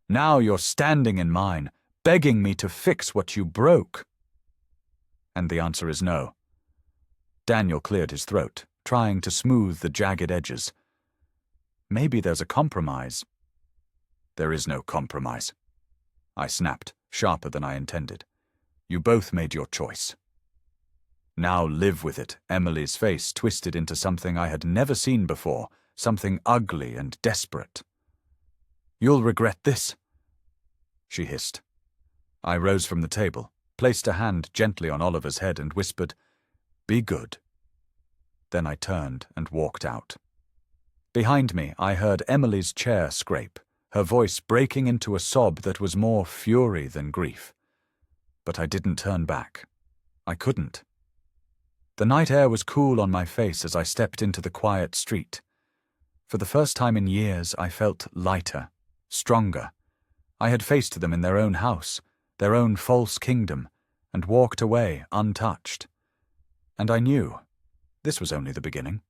Now you're standing in mine, begging me to fix what you broke. And the answer is no. Daniel cleared his throat, trying to smooth the jagged edges. Maybe there's a compromise. There is no compromise. I snapped, sharper than I intended. You both made your choice. Now live with it. Emily's face twisted into something I had never seen before, something ugly and desperate. You'll regret this. she hissed. I rose from the table, placed a hand gently on Oliver's head and whispered, "Be good." Then I turned and walked out. Behind me, I heard Emily's chair scrape, her voice breaking into a sob that was more fury than grief. But I didn't turn back. I couldn't. The night air was cool on my face as I stepped into the quiet street. For the first time in years, I felt lighter, stronger. I had faced them in their own house, their own false kingdom, and walked away untouched. And I knew this was only the beginning.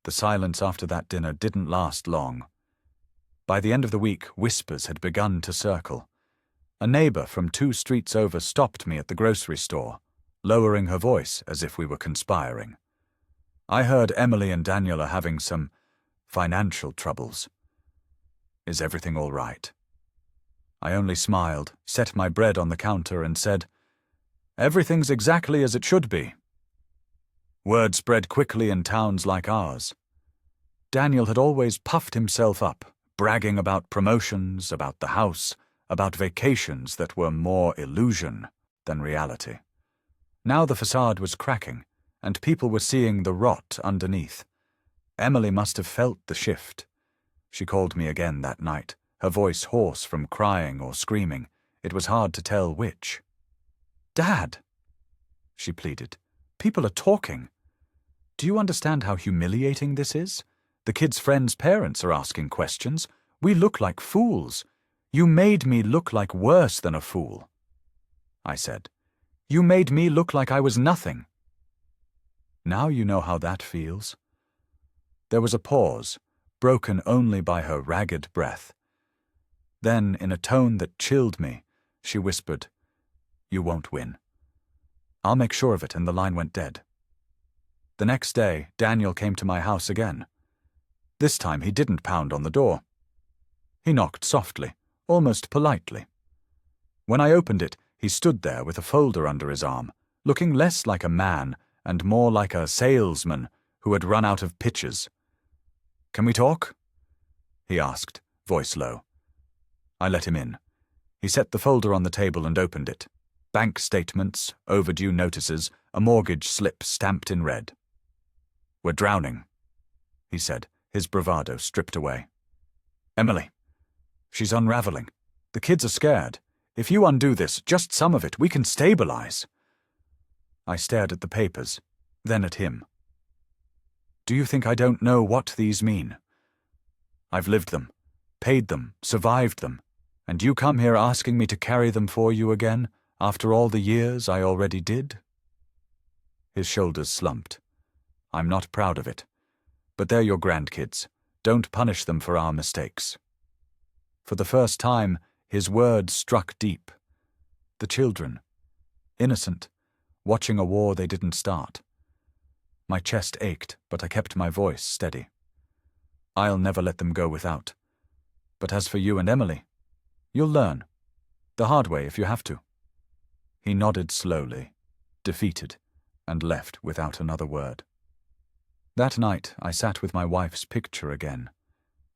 The silence after that dinner didn't last long. By the end of the week, whispers had begun to circle. A neighbor from 2 streets over stopped me at the grocery store, lowering her voice as if we were conspiring. I heard Emily and Daniel are having some financial troubles. Is everything all right? I only smiled, set my bread on the counter and said, "Everything's exactly as it should be." Word spread quickly in towns like ours. Daniel had always puffed himself up, bragging about promotions, about the house, about vacations that were more illusion than reality. Now the facade was cracking, and people were seeing the rot underneath. Emily must have felt the shift. She called me again that night, her voice hoarse from crying or screaming. It was hard to tell which. "Dad," she pleaded, "people are talking. Do you understand how humiliating this is? The kids' friends' parents are asking questions. We look like fools. You made me look like worse than a fool." I said, "You made me look like I was nothing." Now you know how that feels. There was a pause, broken only by her ragged breath. Then, in a tone that chilled me, she whispered, "You won't win. I'll make sure of it," and the line went dead. The next day, Daniel came to my house again. This time he didn't pound on the door. He knocked softly, almost politely. When I opened it, he stood there with a folder under his arm, looking less like a man and more like a salesman who had run out of pitches. "Can we talk?" he asked, voice low. I let him in. He set the folder on the table and opened it. Bank statements, overdue notices, a mortgage slip stamped in red. "We're drowning," he said, his bravado stripped away. "Emily, she's unraveling. The kids are scared. If you undo this, just some of it, we can stabilize." I stared at the papers, then at him. "Do you think I don't know what these mean? I've lived them, paid them, survived them, and you come here asking me to carry them for you again, after all the years I already did?" His shoulders slumped. "I'm not proud of it. But they're your grandkids. Don't punish them for our mistakes." For the first time, his words struck deep. The children, innocent, watching a war they didn't start. My chest ached, but I kept my voice steady. "I'll never let them go without. But as for you and Emily, you'll learn. The hard way if you have to." He nodded slowly, defeated, and left without another word. That night, I sat with my wife's picture again.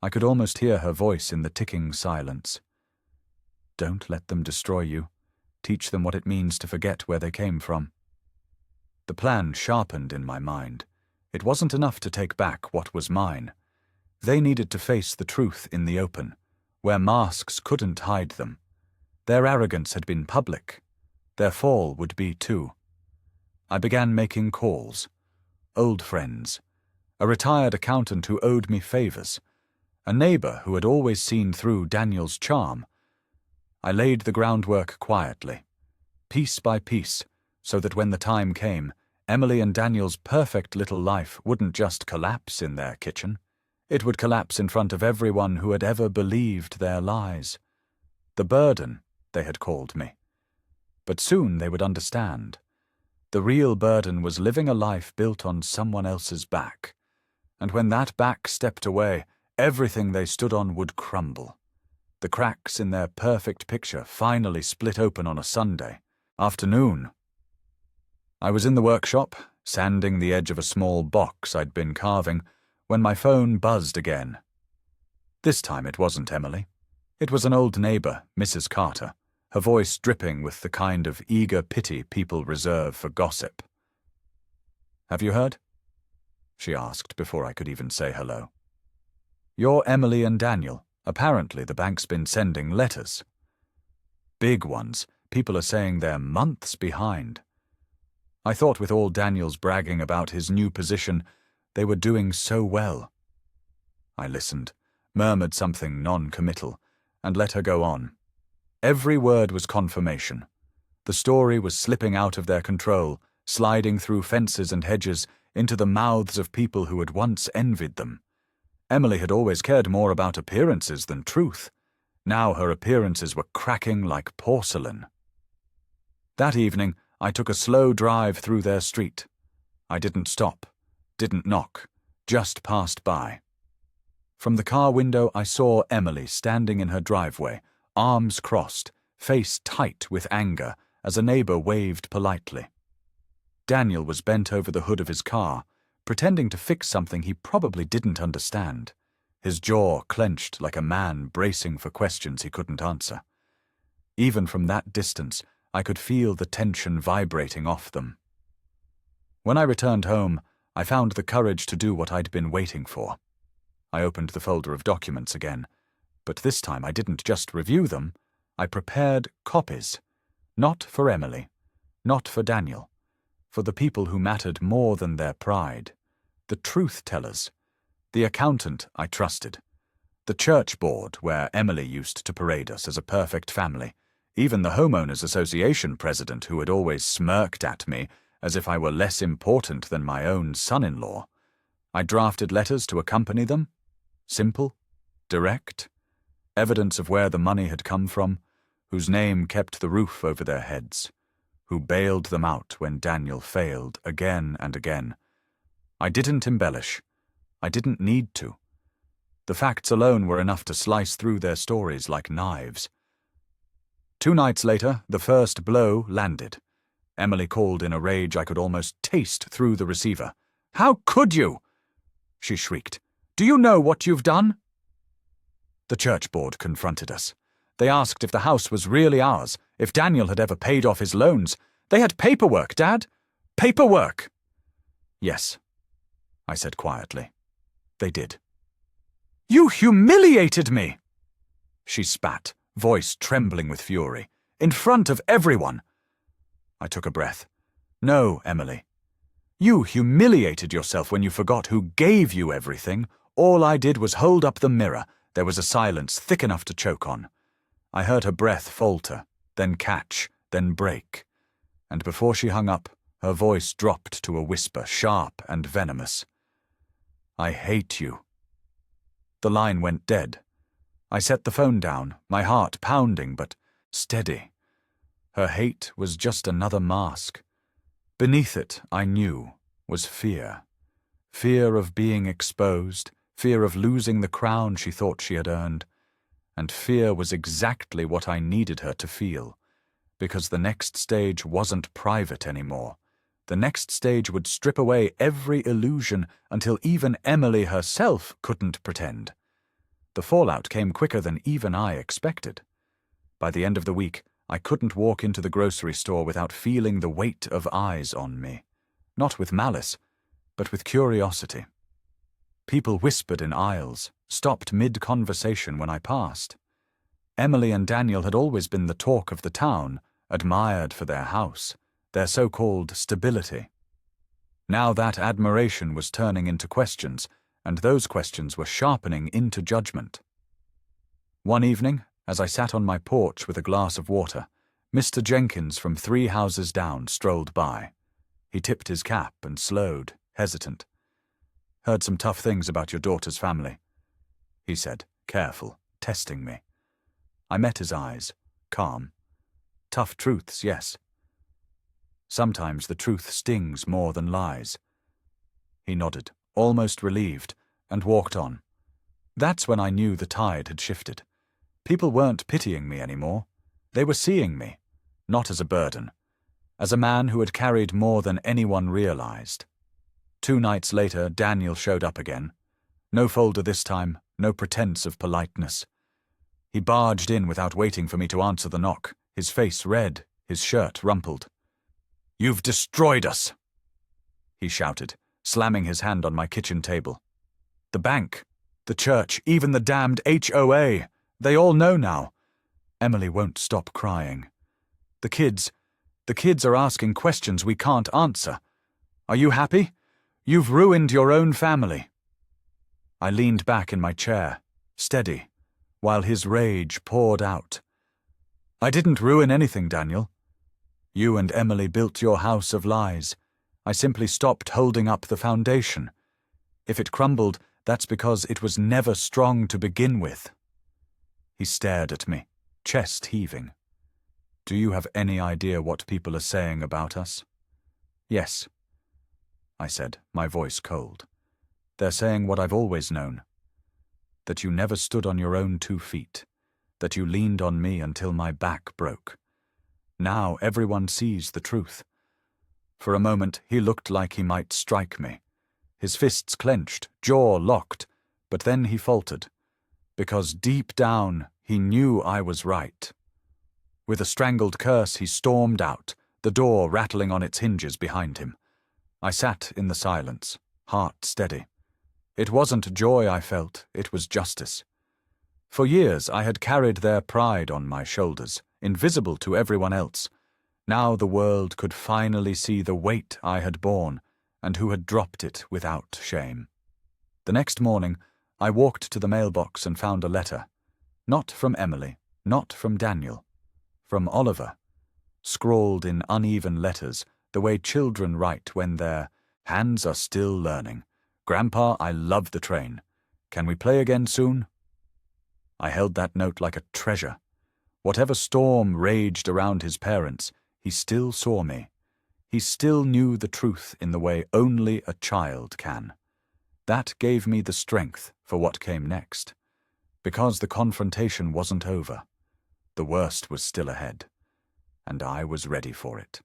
I could almost hear her voice in the ticking silence. "Don't let them destroy you. Teach them what it means to forget where they came from." The plan sharpened in my mind. It wasn't enough to take back what was mine. They needed to face the truth in the open, where masks couldn't hide them. Their arrogance had been public. Their fall would be too. I began making calls. Old friends. A retired accountant who owed me favors. A neighbor who had always seen through Daniel's charm. I laid the groundwork quietly, piece by piece, so that when the time came, Emily and Daniel's perfect little life wouldn't just collapse in their kitchen. It would collapse in front of everyone who had ever believed their lies. The burden, they had called me. But soon they would understand. The real burden was living a life built on someone else's back. And when that back stepped away, everything they stood on would crumble. The cracks in their perfect picture finally split open on a Sunday afternoon. I was in the workshop, sanding the edge of a small box I'd been carving, when my phone buzzed again. This time it wasn't Emily. It was an old neighbor, Mrs. Carter, her voice dripping with the kind of eager pity people reserve for gossip. "Have you heard?" she asked before I could even say hello. "You're Emily and Daniel. Apparently the bank's been sending letters. Big ones. People are saying they're months behind. I thought with all Daniel's bragging about his new position, they were doing so well." I listened, murmured something non-committal, and let her go on. Every word was confirmation. The story was slipping out of their control, sliding through fences and hedges into the mouths of people who had once envied them. Emily had always cared more about appearances than truth. Now her appearances were cracking like porcelain. That evening, I took a slow drive through their street. I didn't stop, didn't knock, just passed by. From the car window, I saw Emily standing in her driveway, arms crossed, face tight with anger, as a neighbor waved politely. Daniel was bent over the hood of his car, pretending to fix something he probably didn't understand, his jaw clenched like a man bracing for questions he couldn't answer. Even from that distance, I could feel the tension vibrating off them. When I returned home, I found the courage to do what I'd been waiting for. I opened the folder of documents again, but this time I didn't just review them, I prepared copies. Not for Emily, not for Daniel, for the people who mattered more than their pride, the truth-tellers, the accountant I trusted, the church board where Emily used to parade us as a perfect family, even the homeowners association president who had always smirked at me as if I were less important than my own son-in-law. I drafted letters to accompany them. Simple, direct, evidence of where the money had come from, whose name kept the roof over their heads, who bailed them out when Daniel failed again and again. I didn't embellish. I didn't need to. The facts alone were enough to slice through their stories like knives. 2 nights later, the first blow landed. Emily called in a rage I could almost taste through the receiver. "How could you?" she shrieked. "Do you know what you've done?" The church board confronted us. They asked if the house was really ours, if Daniel had ever paid off his loans. They had paperwork, Dad. Paperwork! "Yes," I said quietly. "They did." "You humiliated me!" She spat, voice trembling with fury. "In front of everyone." I took a breath. "No, Emily. You humiliated yourself when you forgot who gave you everything. All I did was hold up the mirror. There was a silence thick enough to choke on. I heard her breath falter, then catch, then break. And before she hung up, her voice dropped to a whisper, sharp and venomous. "I hate you." The line went dead. I set the phone down, my heart pounding but steady. Her hate was just another mask. Beneath it, I knew, was fear. Fear of being exposed, fear of losing the crown she thought she had earned. And fear was exactly what I needed her to feel, because the next stage wasn't private anymore. The next stage would strip away every illusion until even Emily herself couldn't pretend. The fallout came quicker than even I expected. By the end of the week, I couldn't walk into the grocery store without feeling the weight of eyes on me. Not with malice, but with curiosity. People whispered in aisles, stopped mid-conversation when I passed. Emily and Daniel had always been the talk of the town, admired for their house, their so-called stability. Now that admiration was turning into questions, and those questions were sharpening into judgment. One evening, as I sat on my porch with a glass of water, Mr. Jenkins from 3 houses down strolled by. He tipped his cap and slowed, hesitant. "Heard some tough things about your daughter's family," he said, careful, testing me. I met his eyes, calm. "Tough truths, yes. Sometimes the truth stings more than lies." He nodded, almost relieved, and walked on. That's when I knew the tide had shifted. People weren't pitying me anymore. They were seeing me, not as a burden, as a man who had carried more than anyone realized. 2 nights later, Daniel showed up again. No folder this time, no pretense of politeness. He barged in without waiting for me to answer the knock, his face red, his shirt rumpled. "You've destroyed us!" he shouted, slamming his hand on my kitchen table. "The bank, the church, even the damned HOA, they all know now. Emily won't stop crying. The kids are asking questions we can't answer. Are you happy? You've ruined your own family." I leaned back in my chair, steady, while his rage poured out. "I didn't ruin anything, Daniel. You and Emily built your house of lies. I simply stopped holding up the foundation. If it crumbled, that's because it was never strong to begin with." He stared at me, chest heaving. "Do you have any idea what people are saying about us?" "Yes," I said, my voice cold. "They're saying what I've always known. That you never stood on your own 2 feet. That you leaned on me until my back broke. Now everyone sees the truth." For a moment he looked like he might strike me. His fists clenched, jaw locked, but then he faltered, because deep down he knew I was right. With a strangled curse he stormed out, the door rattling on its hinges behind him. I sat in the silence, heart steady. It wasn't joy I felt, it was justice. For years I had carried their pride on my shoulders, invisible to everyone else. Now the world could finally see the weight I had borne, and who had dropped it without shame. The next morning, I walked to the mailbox and found a letter. Not from Emily, not from Daniel. From Oliver. Scrawled in uneven letters, the way children write when their hands are still learning. "Grandpa, I love the train. Can we play again soon?" I held that note like a treasure. Whatever storm raged around his parents, he still saw me. He still knew the truth in the way only a child can. That gave me the strength for what came next. Because the confrontation wasn't over. The worst was still ahead. And I was ready for it.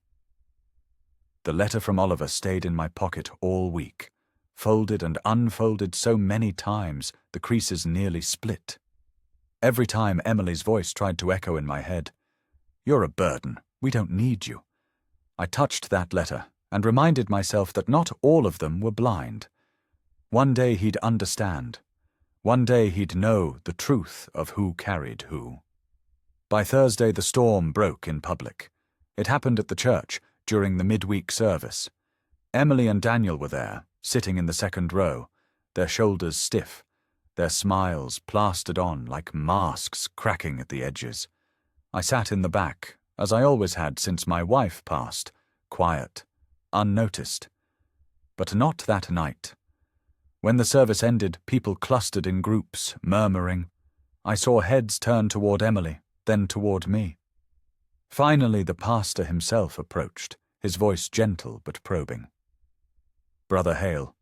The letter from Oliver stayed in my pocket all week, folded and unfolded so many times the creases nearly split. Every time Emily's voice tried to echo in my head, "You're a burden. We don't need you." I touched that letter and reminded myself that not all of them were blind. One day he'd understand. One day he'd know the truth of who carried who. By Thursday the storm broke in public. It happened at the church during the midweek service. Emily and Daniel were there, sitting in the second row, their shoulders stiff, their smiles plastered on like masks cracking at the edges. I sat in the back, as I always had since my wife passed, quiet, unnoticed. But not that night. When the service ended, people clustered in groups, murmuring. I saw heads turn toward Emily, then toward me. Finally, the pastor himself approached, his voice gentle but probing. "Brother Hale,"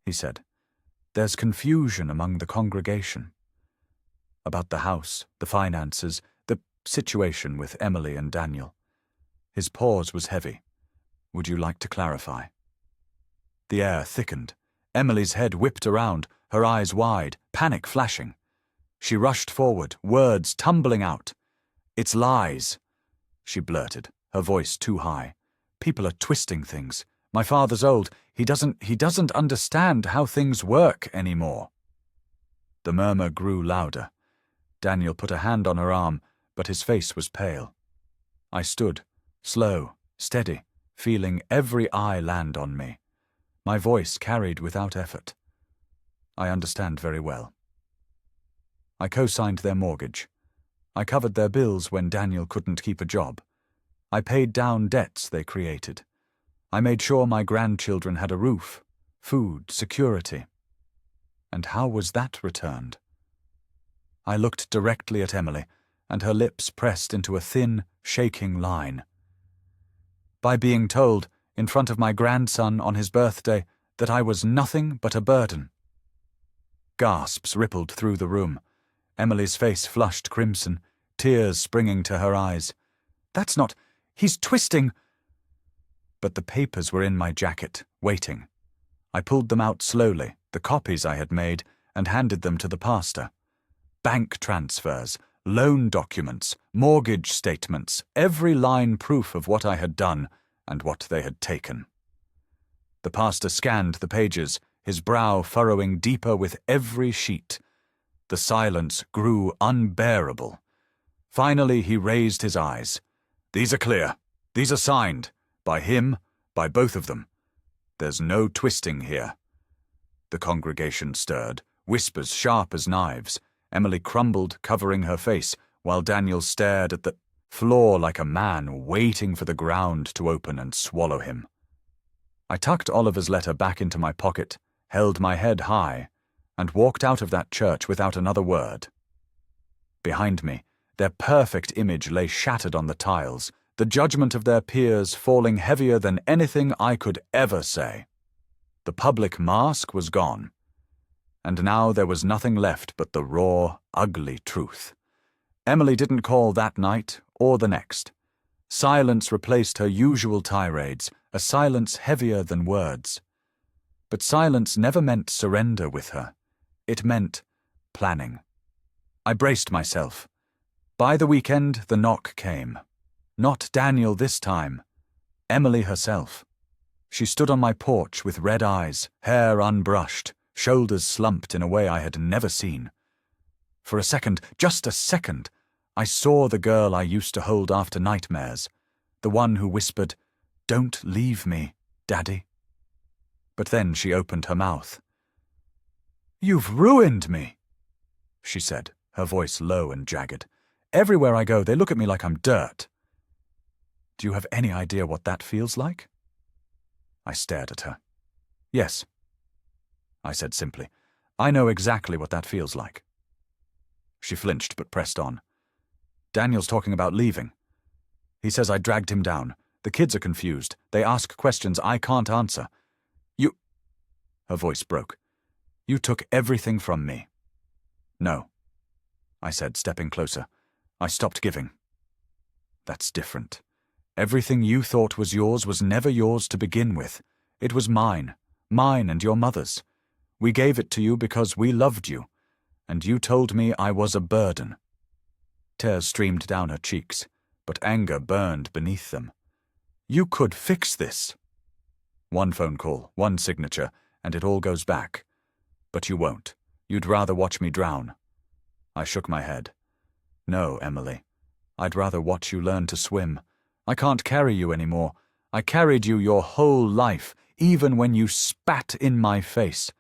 he said, "there's confusion among the congregation. About the house, the finances, the situation with Emily and Daniel." His pause was heavy. "Would you like to clarify?" The air thickened. Emily's head whipped around, her eyes wide, panic flashing. She rushed forward, words tumbling out. "It's lies," she blurted, her voice too high. "People are twisting things. My father's old. He doesn't understand how things work anymore." The murmur grew louder. Daniel put a hand on her arm, but his face was pale. I stood, slow, steady, feeling every eye land on me. My voice carried without effort. "I understand very well." I co-signed their mortgage. I covered their bills when Daniel couldn't keep a job. I paid down debts they created. I made sure my grandchildren had a roof, food, security. And how was that returned? I looked directly at Emily, and her lips pressed into a thin, shaking line. By being told, in front of my grandson on his birthday, that I was nothing but a burden. Gasps rippled through the room. Emily's face flushed crimson, tears springing to her eyes. "That's not... He's twisting..." But the papers were in my jacket, waiting. I pulled them out slowly, the copies I had made, and handed them to the pastor. bank transfers, loan documents, mortgage statements, every line proof of what I had done and what they had taken. The pastor scanned the pages, his brow furrowing deeper with every sheet. The silence grew unbearable. Finally, he raised his eyes. "These are clear. These are signed. By him, by both of them. There's no twisting here." The congregation stirred, whispers sharp as knives. Emily crumbled, covering her face, while Daniel stared at the floor like a man waiting for the ground to open and swallow him. I tucked Oliver's letter back into my pocket, held my head high, and walked out of that church without another word. Behind me, their perfect image lay shattered on the tiles, the judgment of their peers falling heavier than anything I could ever say. The public mask was gone, and now there was nothing left but the raw, ugly truth. Emily didn't call that night or the next. Silence replaced her usual tirades, a silence heavier than words. But silence never meant surrender with her. It meant planning. I braced myself. By the weekend, the knock came. Not Daniel this time. Emily herself. She stood on my porch with red eyes, hair unbrushed, shoulders slumped in a way I had never seen. For a second, just a second, I saw the girl I used to hold after nightmares, the one who whispered, "Don't leave me, Daddy." But then she opened her mouth. "You've ruined me," she said, her voice low and jagged. "Everywhere I go, they look at me like I'm dirt." "Do you have any idea what that feels like?" I stared at her. "Yes," I said simply. "I know exactly what that feels like." She flinched but pressed on. "Daniel's talking about leaving. He says I dragged him down. The kids are confused. They ask questions I can't answer. You—" Her voice broke. "You took everything from me." "No," I said, stepping closer. "I stopped giving." "That's different. Everything you thought was yours was never yours to begin with. It was mine and your mother's. We gave it to you because we loved you, and you told me I was a burden." Tears streamed down her cheeks, but anger burned beneath them. "You could fix this." "One phone call, one signature, and it all goes back. But you won't. You'd rather watch me drown." I shook my head. "No, Emily. I'd rather watch you learn to swim. I can't carry you anymore. I carried you your whole life, even when you spat in my face.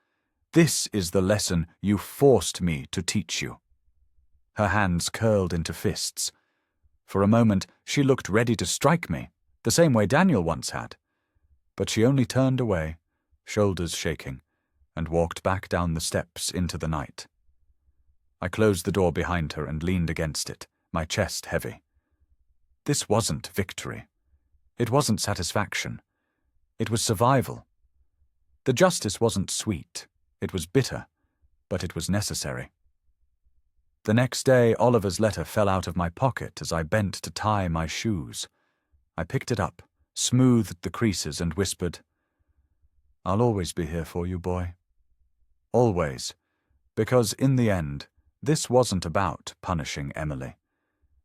This is the lesson you forced me to teach you." Her hands curled into fists. For a moment, she looked ready to strike me, the same way Daniel once had. But she only turned away, shoulders shaking, and walked back down the steps into the night. I closed the door behind her and leaned against it, my chest heavy. This wasn't victory. It wasn't satisfaction. It was survival. The justice wasn't sweet. It was bitter, but it was necessary. The next day, Oliver's letter fell out of my pocket as I bent to tie my shoes. I picked it up, smoothed the creases, and whispered, "I'll always be here for you, boy." Always, because in the end, this wasn't about punishing Emily.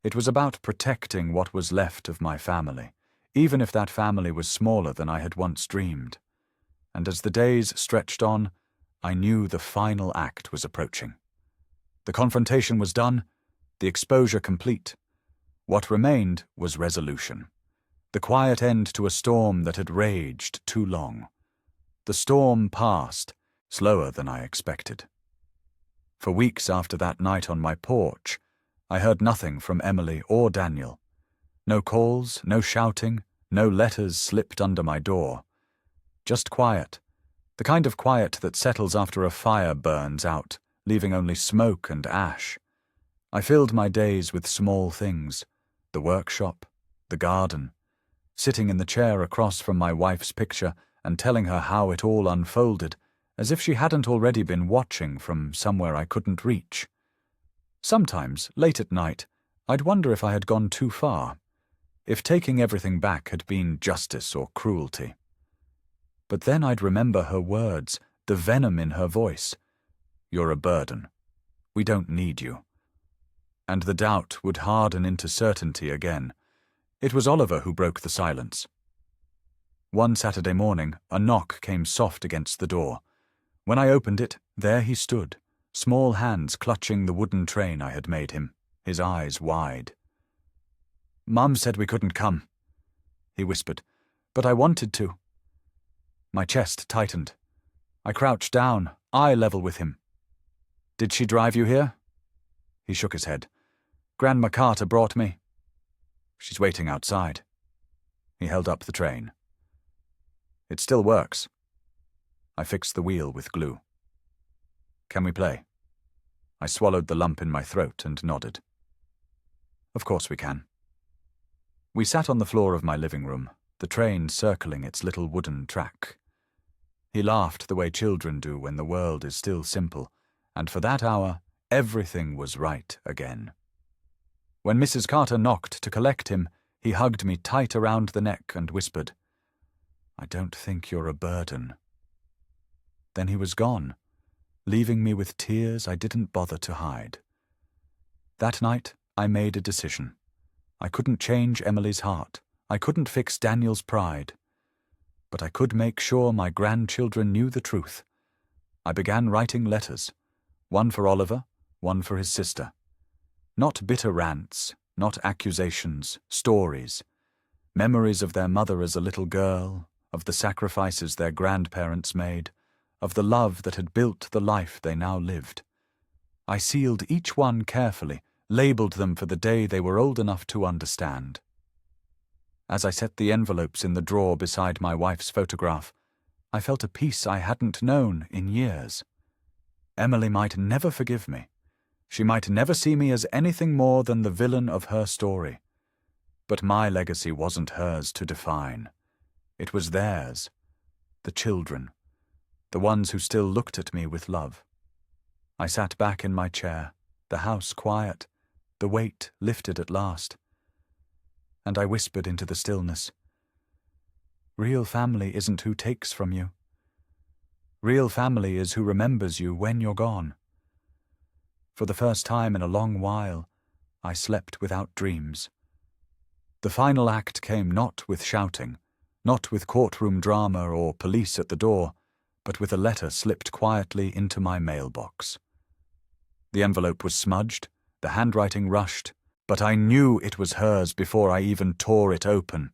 It was about protecting what was left of my family, even if that family was smaller than I had once dreamed. And as the days stretched on, I knew the final act was approaching. The confrontation was done, the exposure complete. What remained was resolution. The quiet end to a storm that had raged too long. The storm passed, slower than I expected. For weeks after that night on my porch, I heard nothing from Emily or Daniel. No calls, no shouting, no letters slipped under my door. Just quiet, the kind of quiet that settles after a fire burns out, leaving only smoke and ash. I filled my days with small things, the workshop, the garden, sitting in the chair across from my wife's picture and telling her how it all unfolded, as if she hadn't already been watching from somewhere I couldn't reach. Sometimes, late at night, I'd wonder if I had gone too far, if taking everything back had been justice or cruelty. But then I'd remember her words, the venom in her voice. "You're a burden. We don't need you. and the doubt would harden into certainty again. It was Oliver who broke the silence. One Saturday morning, a knock came soft against the door. When I opened it, there he stood, small hands clutching the wooden train I had made him, his eyes wide. "Mum said we couldn't come," he whispered, "but I wanted to." My chest tightened. I crouched down, eye level with him. "Did she drive you here?" He shook his head. "Grandma Carter brought me." "She's waiting outside." He held up the train. "It still works." I fixed the wheel with glue. "Can we play?" I swallowed the lump in my throat and nodded. "Of course we can." We sat on the floor of my living room, the train circling its little wooden track. He laughed the way children do when the world is still simple, and for that hour, everything was right again. When Mrs. Carter knocked to collect him, he hugged me tight around the neck and whispered, "I don't think you're a burden." Then he was gone, leaving me with tears I didn't bother to hide. That night, I made a decision. I couldn't change Emily's heart. I couldn't fix Daniel's pride. But I could make sure my grandchildren knew the truth. I began writing letters, one for Oliver, one for his sister. Not bitter rants, not accusations, stories. Memories of their mother as a little girl, of the sacrifices their grandparents made, of the love that had built the life they now lived. I sealed each one carefully, labeled them for the day they were old enough to understand. As I set the envelopes in the drawer beside my wife's photograph, I felt a peace I hadn't known in years. Emily might never forgive me. She might never see me as anything more than the villain of her story. But my legacy wasn't hers to define. It was theirs, the children, the ones who still looked at me with love. I sat back in my chair, the house quiet, the weight lifted at last. And I whispered into the stillness, "Real family isn't who takes from you. Real family is who remembers you when you're gone." For the first time in a long while, I slept without dreams. The final act came not with shouting, not with courtroom drama or police at the door, but with a letter slipped quietly into my mailbox. The envelope was smudged, the handwriting rushed, but I knew it was hers before I even tore it open.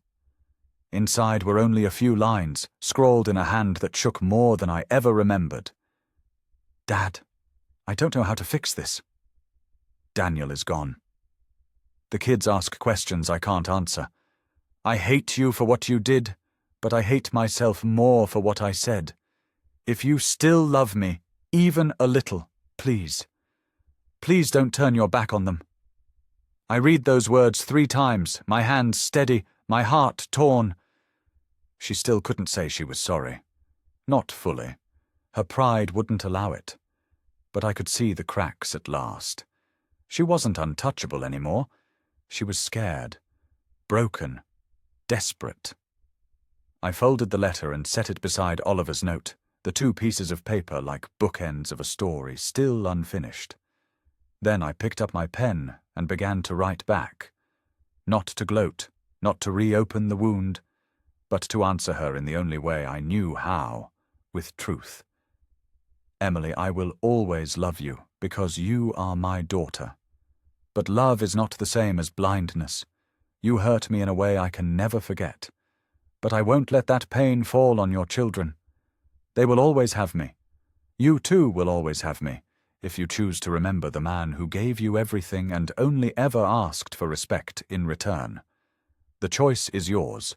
Inside were only a few lines, scrawled in a hand that shook more than I ever remembered. "Dad, I don't know how to fix this. Daniel is gone. The kids ask questions I can't answer. I hate you for what you did, but I hate myself more for what I said. If you still love me, even a little, please. Please don't turn your back on them." I read those words 3 times, my hands steady, my heart torn. She still couldn't say she was sorry. Not fully. Her pride wouldn't allow it. But I could see the cracks at last. She wasn't untouchable anymore. She was scared, broken, desperate. I folded the letter and set it beside Oliver's note, the 2 pieces of paper like bookends of a story still unfinished. Then I picked up my pen and began to write back. Not to gloat, not to reopen the wound, but to answer her in the only way I knew how, with truth. "Emily, I will always love you because you are my daughter. But love is not the same as blindness. You hurt me in a way I can never forget. But I won't let that pain fall on your children. They will always have me. You too will always have me, if you choose to remember the man who gave you everything and only ever asked for respect in return. The choice is yours,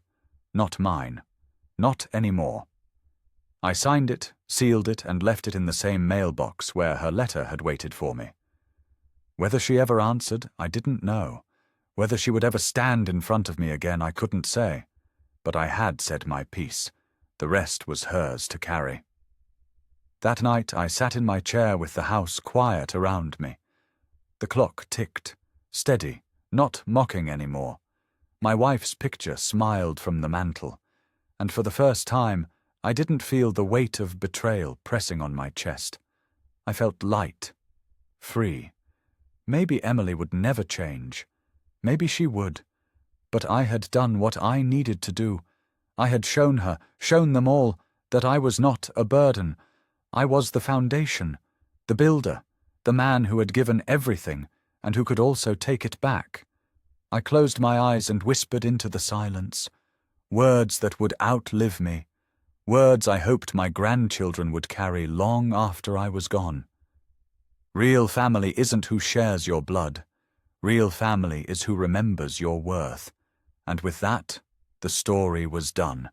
not mine, not anymore." I signed it, sealed it, and left it in the same mailbox where her letter had waited for me. Whether she ever answered, I didn't know. Whether she would ever stand in front of me again, I couldn't say. But I had said my piece. The rest was hers to carry. That night I sat in my chair with the house quiet around me. The clock ticked, steady, not mocking anymore. My wife's picture smiled from the mantel, and for the first time I didn't feel the weight of betrayal pressing on my chest. I felt light, free, Maybe Emily would never change. Maybe she would. But I had done what I needed to do. I had shown her, shown them all, that I was not a burden. I was the foundation, the builder, the man who had given everything and who could also take it back. I closed my eyes and whispered into the silence, words that would outlive me, words I hoped my grandchildren would carry long after I was gone. Real family isn't who shares your blood. Real family is who remembers your worth. And with that, the story was done.